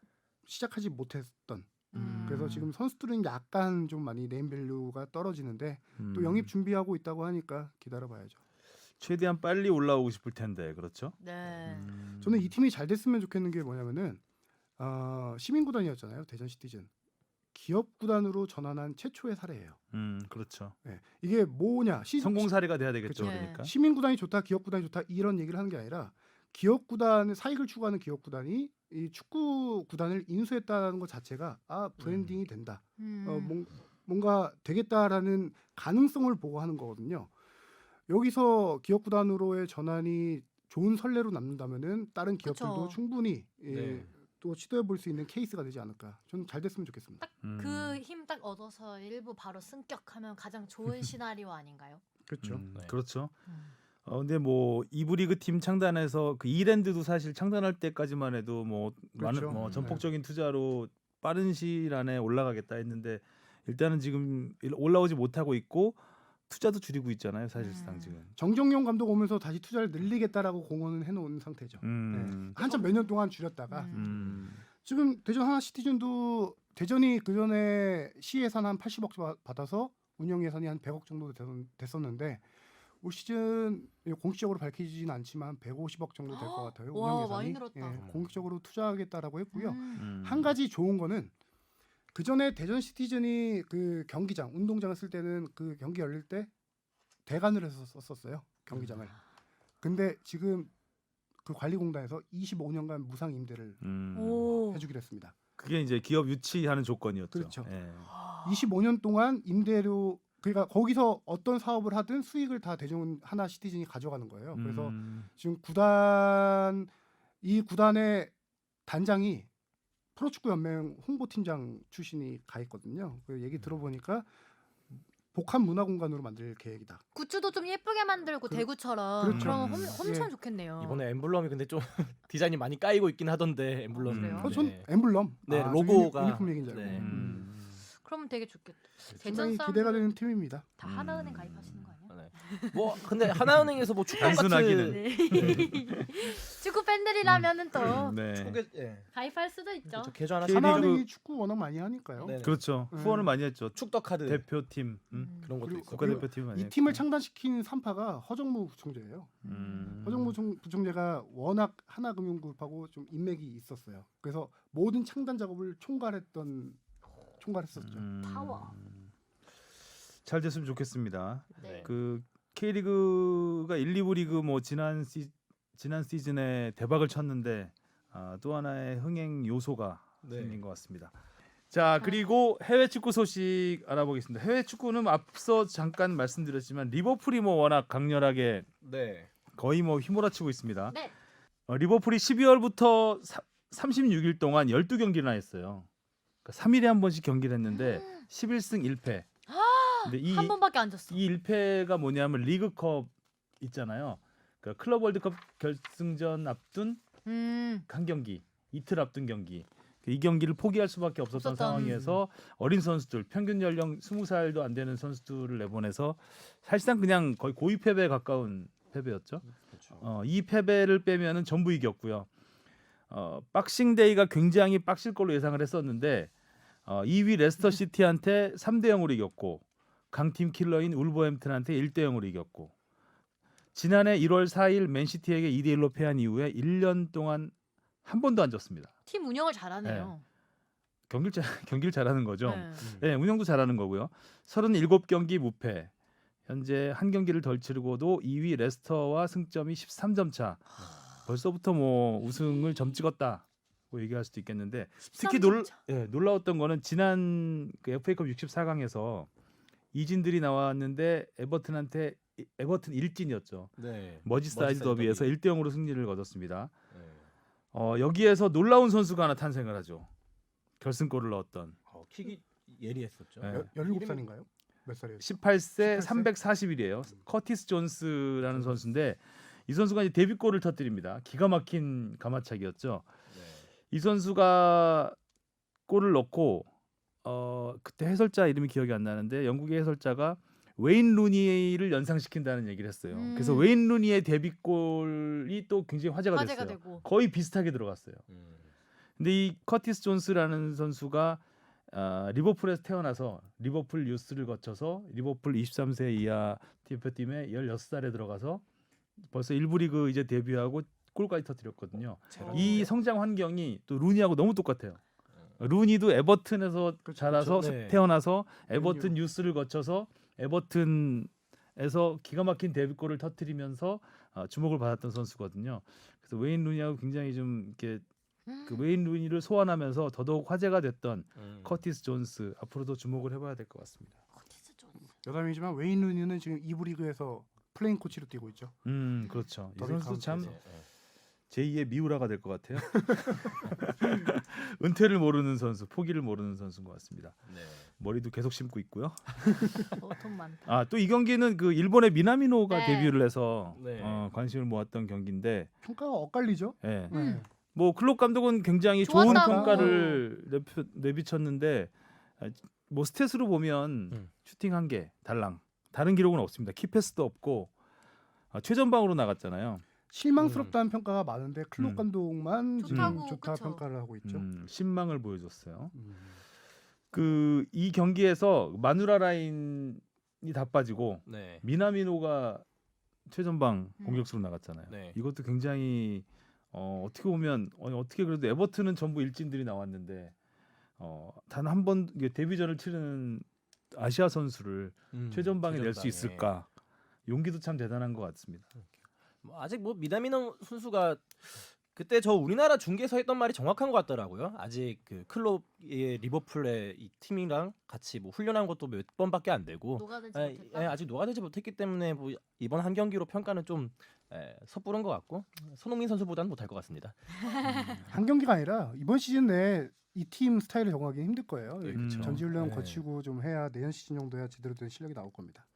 시작하지 못했던. 그래서 지금 선수들은 약간 좀 많이 네임밸류가 떨어지는데 또 영입 준비하고 있다고 하니까 기다려봐야죠. 최대한 빨리 올라오고 싶을 텐데 그렇죠? 네. 저는 이 팀이 잘 됐으면 좋겠는 게 뭐냐면은 시민 구단이었잖아요. 대전 시티즌. 기업 구단으로 전환한 최초의 사례예요. 그렇죠. 네. 이게 뭐냐? 성공 사례가 돼야 되겠죠. 그쵸. 그러니까. 시민 구단이 좋다, 기업 구단이 좋다 이런 얘기를 하는 게 아니라 기업 구단의 사익을 추구하는 기업 구단이 이 축구 구단을 인수했다는 것 자체가 브랜딩이 된다. 뭔가 되겠다라는 가능성을 보고 하는 거거든요. 여기서 기업 구단으로의 전환이 좋은 선례로 남는다면은 다른 기업들도 그쵸. 충분히 네. 또 시도해 볼 수 있는 케이스가 되지 않을까. 저는 잘 됐으면 좋겠습니다. 그 힘 딱 얻어서 일부 바로 승격하면 가장 좋은 시나리오 아닌가요? 그렇죠. 네. 그렇죠. 음. 근데 뭐 이부 리그 팀 창단해서 그 이랜드도 사실 창단할 때까지만 해도 뭐 그렇죠. 많은 뭐 네. 전폭적인 투자로 빠른 시일 안에 올라가겠다 했는데 일단은 지금 올라오지 못하고 있고 투자도 줄이고 있잖아요, 사실상 지금. 정정용 감독 오면서 다시 투자를 늘리겠다라고 공언을 해놓은 상태죠. 네. 한참 몇 년 동안 줄였다가 지금 대전 하나 시티즌도 대전이 그 전에 시 예산 한 80억 받아서 운영 예산이 한 100억 정도 됐었는데 올 시즌 공식적으로 밝히지는 않지만 150억 정도 될 것 같아요. 와, 운영 예산이. 많이 늘었다. 공식적으로 투자하겠다라고 했고요. 음. 한 가지 좋은 거는 그 전에 대전 시티즌이 그 경기장, 운동장을 쓸 때는 그 경기 열릴 때 대관을 해서 썼었어요. 경기장을. 근데 지금 그 관리공단에서 25년간 무상 임대를 오. 해주기로 했습니다. 그게 이제 기업 유치하는 조건이었죠. 그렇죠. 예. 25년 동안 임대료 그러니까 거기서 어떤 사업을 하든 수익을 다 대전 하나 시티즌이 가져가는 거예요. 그래서 지금 이 구단의 단장이 프로축구 연맹 홍보팀장 출신이 가 있거든요. 그 얘기 들어보니까 복합 문화공간으로 만들 계획이다. 굿즈도 좀 예쁘게 만들고 대구처럼 그렇죠. 그러면 엄청 예. 좋겠네요. 이번에 엠블럼이 근데 좀 디자인이 많이 까이고 있긴 하던데 엠블럼이. 그래요? 전 네. 엠블럼. 네, 저 로고가. 유니폼 얘기인 줄 알고. 네. 그러면 되게 좋겠다. 상당히 대전 기대가 사람들은 되는 팀입니다. 다 하나은행 가입하시는 거 아니야? 네. 뭐 근데 하나은행에서 뭐 축구 같은 단순하기는. 네. 축구 팬들이라면은 또 네. 예. 가입할 수도 있죠. 저 계좌 하나 K리그- 사면 하나은행이 축구 워낙 많이 하니까요. 네. 그렇죠. 후원을 많이 했죠. 축덕 카드 대표팀, 그런 것도 그리고 있고. 국가대표팀 많이 이 했고. 팀을 창단시킨 산파가 허정무 부총재예요. 허정무 부총재가 워낙 하나금융그룹하고 좀 인맥이 있었어요. 그래서 모든 창단 작업을 총괄했었죠. 파워. 잘 됐으면 좋겠습니다. 네. 그 K리그가 1, 2부 리그 뭐 지난 시즌에 대박을 쳤는데 또 하나의 흥행 요소가 네. 생긴 것 같습니다. 자, 그리고 해외 축구 소식 알아보겠습니다. 해외 축구는 앞서 잠깐 말씀드렸지만 리버풀이 뭐 워낙 강렬하게 네. 거의 뭐 휘몰아치고 있습니다. 네. 리버풀이 12월부터 36일 동안 12경기나 했어요. 그러니까 3일에 한 번씩 경기를 했는데 11승 1패. 근데 한 번밖에 안 졌어. 이 1패가 뭐냐면 리그컵 있잖아요. 그러니까 클럽 월드컵 결승전 앞둔 한 경기, 이틀 앞둔 경기. 이 경기를 포기할 수밖에 없었던 상황에서 어린 선수들, 평균 연령 20살도 안 되는 선수들을 내보내서 사실상 그냥 거의 고의 패배에 가까운 패배였죠. 그렇죠. 이 패배를 빼면은 전부 이겼고요. 박싱데이가 굉장히 빡실 걸로 예상을 했었는데 2위 레스터 시티한테 3대 0으로 이겼고 강팀 킬러인 울버햄튼한테 1대 0으로 이겼고 지난해 1월 4일 맨시티에게 2대 1로 패한 이후에 1년 동안 한 번도 안 졌습니다. 팀 운영을 잘하네요. 경기를 잘하는 거죠. 네. 네, 운영도 잘하는 거고요. 37경기 무패. 현재 한 경기를 덜 치르고도 2위 레스터와 승점이 13점 차. 벌써부터 뭐 우승을 점 찍었다고 얘기할 수도 있겠는데 특히 13점 차. 놀라웠던 거는 지난 그 FA컵 64강에서 이진들이 나왔는데 에버튼 일진이었죠. 네. 머지사이드 더비에서 1대 0으로 승리를 거뒀습니다. 네. 여기에서 놀라운 선수가 하나 탄생을 하죠. 결승골을 넣었던 킥이 예리했었죠. 네. 17살인가요? 몇 살이에요? 18세 18세? 340일이에요. 커티스 존스라는 선수인데 이 선수가 이제 데뷔골을 터뜨립니다. 기가 막힌 가마차기였죠. 네. 이 선수가 골을 넣고 그때 해설자 이름이 기억이 안 나는데 영국의 해설자가 웨인 루니를 연상시킨다는 얘기를 했어요. 그래서 웨인 루니의 데뷔골이 또 굉장히 화제가 됐어요. 되고. 거의 비슷하게 들어갔어요. 근데 이 커티스 존스라는 선수가 리버풀에서 태어나서 리버풀 유스를 거쳐서 리버풀 23세 이하 대표팀에 16살에 들어가서 벌써 1부 리그 이제 데뷔하고 골까지 터뜨렸거든요. 이 성장 환경이 또 루니하고 너무 똑같아요. 루니도 에버튼에서 그렇죠, 자라서 그렇죠. 네. 태어나서 에버튼 유스를 거쳐서 에버튼에서 기가 막힌 데뷔골을 터뜨리면서 주목을 받았던 선수거든요. 그래서 웨인 루니하고 굉장히 좀 이렇게 그 웨인 루니를 소환하면서 더더욱 화제가 됐던 커티스 존스 앞으로도 주목을 해봐야 될 것 같습니다. 여담이지만 웨인 루니는 지금 2부 리그에서 플레인 코치로 뛰고 있죠. 그렇죠. 이 더비 선수 참 카운티에서. 제2의 미우라가 될 것 같아요. 은퇴를 모르는 선수, 포기를 모르는 선수인 것 같습니다. 네. 머리도 계속 심고 있고요. 돈 많다. 또 이 경기는 그 일본의 미나미노가 네. 데뷔를 해서 네. 관심을 모았던 경기인데, 평가가 엇갈리죠. 예. 음. 뭐 클롭 감독은 굉장히 좋은 좋았다고. 평가를 내비쳤는데 뭐 스탯으로 보면 슈팅 1개 달랑 다른 기록은 없습니다. 키패스도 없고 최전방으로 나갔잖아요. 실망스럽다는 평가가 많은데 클롭 음. 감독만 좋다고, 지금 좋다 그쵸. 평가를 하고 있죠. 신망을 보여줬어요. 음. 그 이 경기에서 마누라 라인이 다 빠지고 네. 미나미노가 최전방 공격수로 나갔잖아요. 네. 이것도 굉장히 어떻게 보면 어떻게 그래도 에버튼은 전부 일진들이 나왔는데 단 한 번 데뷔전을 치르는 아시아 선수를 최전방에 낼 수 최전방에. 있을까? 용기도 참 대단한 것 같습니다. 아직 뭐 미나미노 선수가 그때 저 우리나라 중계에서 했던 말이 정확한 것 같더라고요. 아직 그 클롭의 리버풀의 이 팀이랑 같이 뭐 훈련한 것도 몇 번밖에 안 되고 녹아들지 예, 못했다. 아직 녹아들지 못했기 때문에 뭐 이번 한 경기로 평가는 좀 섣부른 것 같고 손흥민 선수보다는 못할 것 같습니다. 한 경기가 아니라 이번 시즌 내에 이 팀 스타일을 적응하기 힘들 거예요. 네, 그쵸. 전지훈련 네. 거치고 좀 해야 내년 시즌 정도 해야 제대로 된 실력이 나올 겁니다.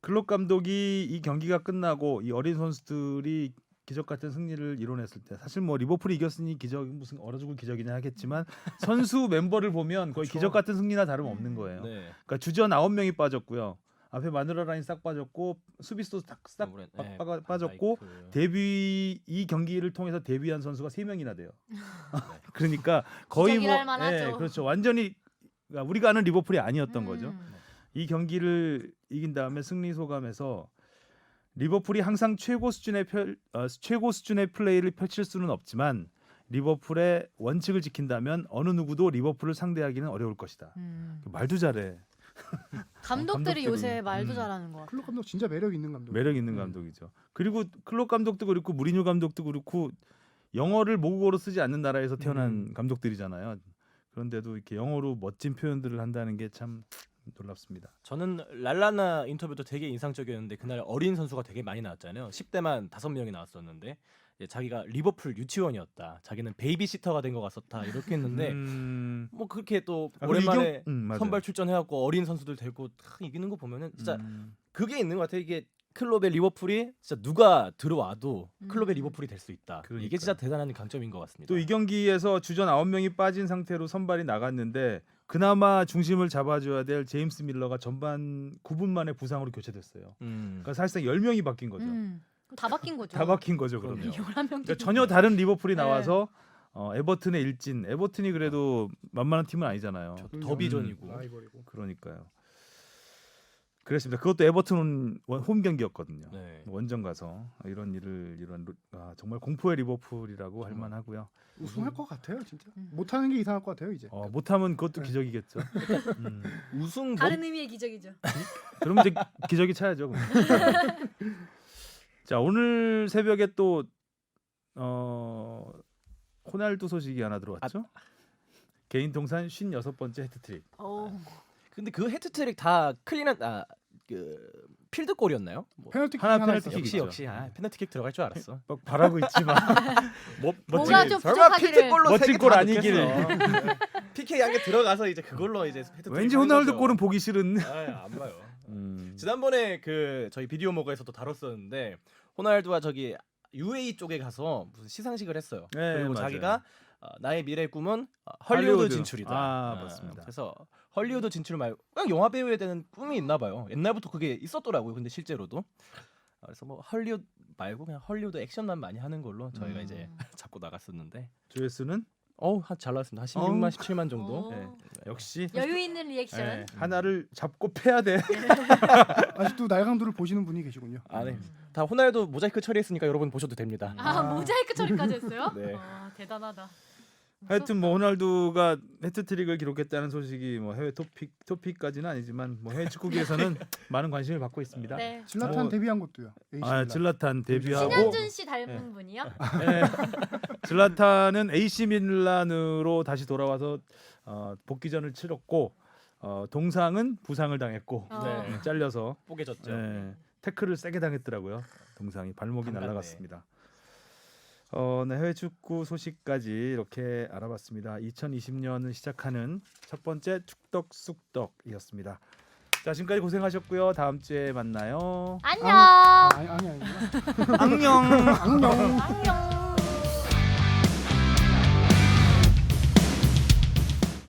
클롭 감독이 이 경기가 끝나고 이 어린 선수들이 기적 같은 승리를 이뤄냈을 때 사실 뭐 리버풀이 이겼으니 기적 무슨 얼어 죽을 기적이냐 하겠지만 선수 멤버를 보면 거의 그쵸. 기적 같은 승리나 다름없는 거예요. 네. 그러니까 주전 9명이 빠졌고요. 앞에 마누라 라인 싹 빠졌고 수비수도 싹 네. 빠졌고 반다이크. 데뷔 이 경기를 통해서 데뷔한 선수가 3명이나 돼요. 그러니까 거의 뭐 기적이랄 만하죠. 그렇죠. 완전히 그러니까 우리가 아는 리버풀이 아니었던 거죠. 음. 이 경기를 이긴 다음에 승리 소감에서 리버풀이 항상 최고 수준의 플레이를 펼칠 수는 없지만 리버풀의 원칙을 지킨다면 어느 누구도 리버풀을 상대하기는 어려울 것이다. 말도 잘해. 감독들이 요새 감독들이. 말도 잘하는 것 같아. 클롭 감독 진짜 매력 있는 감독. 매력 있는 감독이죠. 그리고 클롭 감독도 그렇고 무리뉴 감독도 그렇고 영어를 모국어로 쓰지 않는 나라에서 태어난 감독들이잖아요. 그런데도 이렇게 영어로 멋진 표현들을 한다는 게 참 놀랍습니다. 저는 랄라나 인터뷰도 되게 인상적이었는데 그날 어린 선수가 되게 많이 나왔잖아요. 10대만 5명이 나왔었는데 자기가 리버풀 유치원이었다. 자기는 베이비시터가 된 것 같았다. 이렇게 했는데 뭐 그렇게 또 그리고 오랜만에 맞아요. 선발 출전해갖고 어린 선수들 데리고 이기는 거 보면은 진짜 그게 있는 것 같아요. 이게 클롭의 리버풀이 진짜 누가 들어와도 클롭의 리버풀이 될 수 있다. 이게 그러니까요. 진짜 대단한 강점인 것 같습니다. 또 이 경기에서 주전 9명이 빠진 상태로 선발이 나갔는데 그나마 중심을 잡아줘야 될 제임스 밀러가 전반 9분 만에 부상으로 교체됐어요. 그러니까 사실상 10명이 바뀐 거죠. 그럼 다 바뀐 거죠. 다 바뀐 거죠. 그러면. 그럼요. 11명 그러니까 전혀 다른 리버풀이 나와서 에버튼의 일진. 에버튼이 그래도 만만한 팀은 아니잖아요. 더비전이고. 라이벌이고. 그러니까요. 그랬습니다. 그것도 에버튼 홈 경기였거든요. 네. 원정 가서 이런 정말 공포의 리버풀이라고 할 만하고요. 우승할 것 같아요, 진짜. 못하는 게 이상할 것 같아요, 이제. 못하면 그것도 기적이겠죠. 우승 다른 의미의 기적이죠. 그럼 이제 기적이 차야죠. 그럼. 자, 오늘 새벽에 또 호날두 소식이 하나 들어왔죠. 개인 통산 56번째 해트트릭. 근데 그 헤트트릭 다 클린한 그 필드골이었나요? 뭐. 페널티킥 하나 하나 페널티킥 있었죠. 역시 페널티킥 들어갈 줄 알았어. 막 바라고 있지만 뭐가 좀 설마 부족하기를. 필드골로 멋진 세개 골 다 아니길. 넣겠어. PK 한개 들어가서 이제 그걸로 이제 헤드트릭 왠지 하는 호날두 거죠. 골은 보기 싫은. 안 봐요. 지난번에 그 저희 비디오 먹어에서도 다뤘었는데 호날두가 저기 UAE 쪽에 가서 무슨 시상식을 했어요. 네, 그리고 맞아요. 자기가 나의 미래 꿈은 헐리우드 할리우드. 진출이다. 맞습니다. 그래서 헐리우드 진출 말고 그냥 영화 배우에 대한 꿈이 있나 봐요. 옛날부터 그게 있었더라고요. 근데 실제로도. 그래서 뭐 헐리우드 말고 그냥 헐리우드 액션만 많이 하는 걸로 저희가 이제 잡고 나갔었는데. 조회수는 잘 나왔습니다. 한 16만 17만 정도. 오. 네. 역시 여유 있는 리액션. 네, 하나를 잡고 패야 돼. 아직도 날강도를 보시는 분이 계시군요. 네. 다 호날두 모자이크 처리했으니까 여러분 보셔도 됩니다. 모자이크 처리까지 했어요? 네. 대단하다. 하여튼 뭐 호날두가 해트트릭을 기록했다는 소식이 뭐 해외 토픽까지는 아니지만 뭐 해외 축구계에서는 많은 관심을 받고 있습니다. 네. 질라탄 뭐- 데뷔한 것도요. AC 밀란. 질라탄 데뷔하고 신현준 씨 닮은 분이요? 네. 질라탄은 AC 밀란으로 다시 돌아와서 복귀전을 치렀고 동상은 부상을 당했고 네. 잘려서 뽀개졌죠. 태클을 세게 당했더라고요. 동상이 발목이 반갑네. 날아갔습니다. 네, 해외 축구 소식까지 이렇게 알아봤습니다. 2020년을 시작하는 첫 번째 축덕 쑥덕이었습니다. 자, 지금까지 고생하셨고요. 다음 주에 만나요. 안녕. 아니. 안녕. 안녕. 안녕.